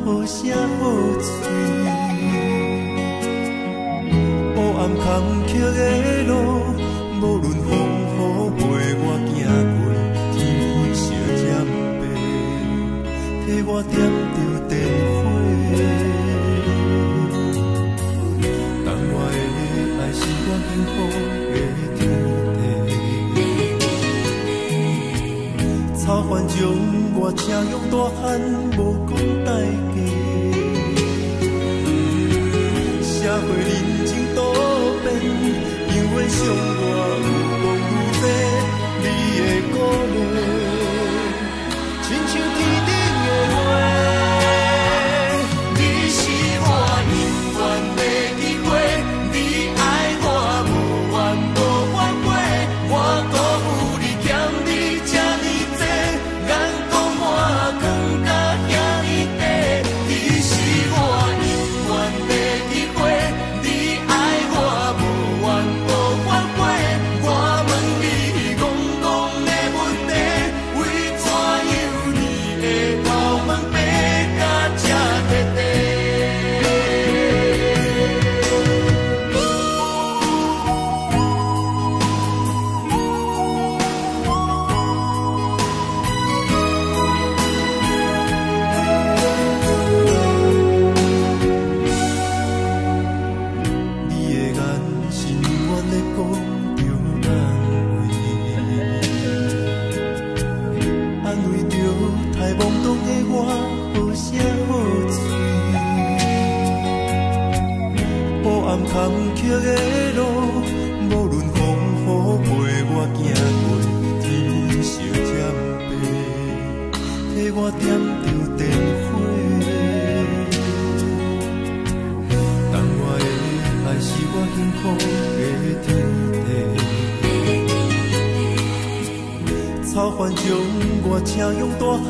好声好嘴。黑暗坎坷的路，无论风雨陪我行过，天昏烧渐白，替我点着灯火。等我的爱是我幸福的天地，草原将我请用大汉，无讲代价。社会人情多变，因为伤我有讲有多，你的鼓励，亲像天顶的花。你是我永远的机会，你爱我无怨无反悔，我辜负你欠你这呢多，眼光满光甲遐呢短。你是我永远的机会，你爱我无怨无反悔，我问你戆戆的问题，为怎样你的头毛白甲这短短？你的眼是永远在讲着安慰着太懵懂的我，好声好嘴。黑暗坎坷的路，无论风雨陪我行过，天昏烧渐白，替我点着灯火。等我的爱是我幸福的天地，草原将我请用大汉。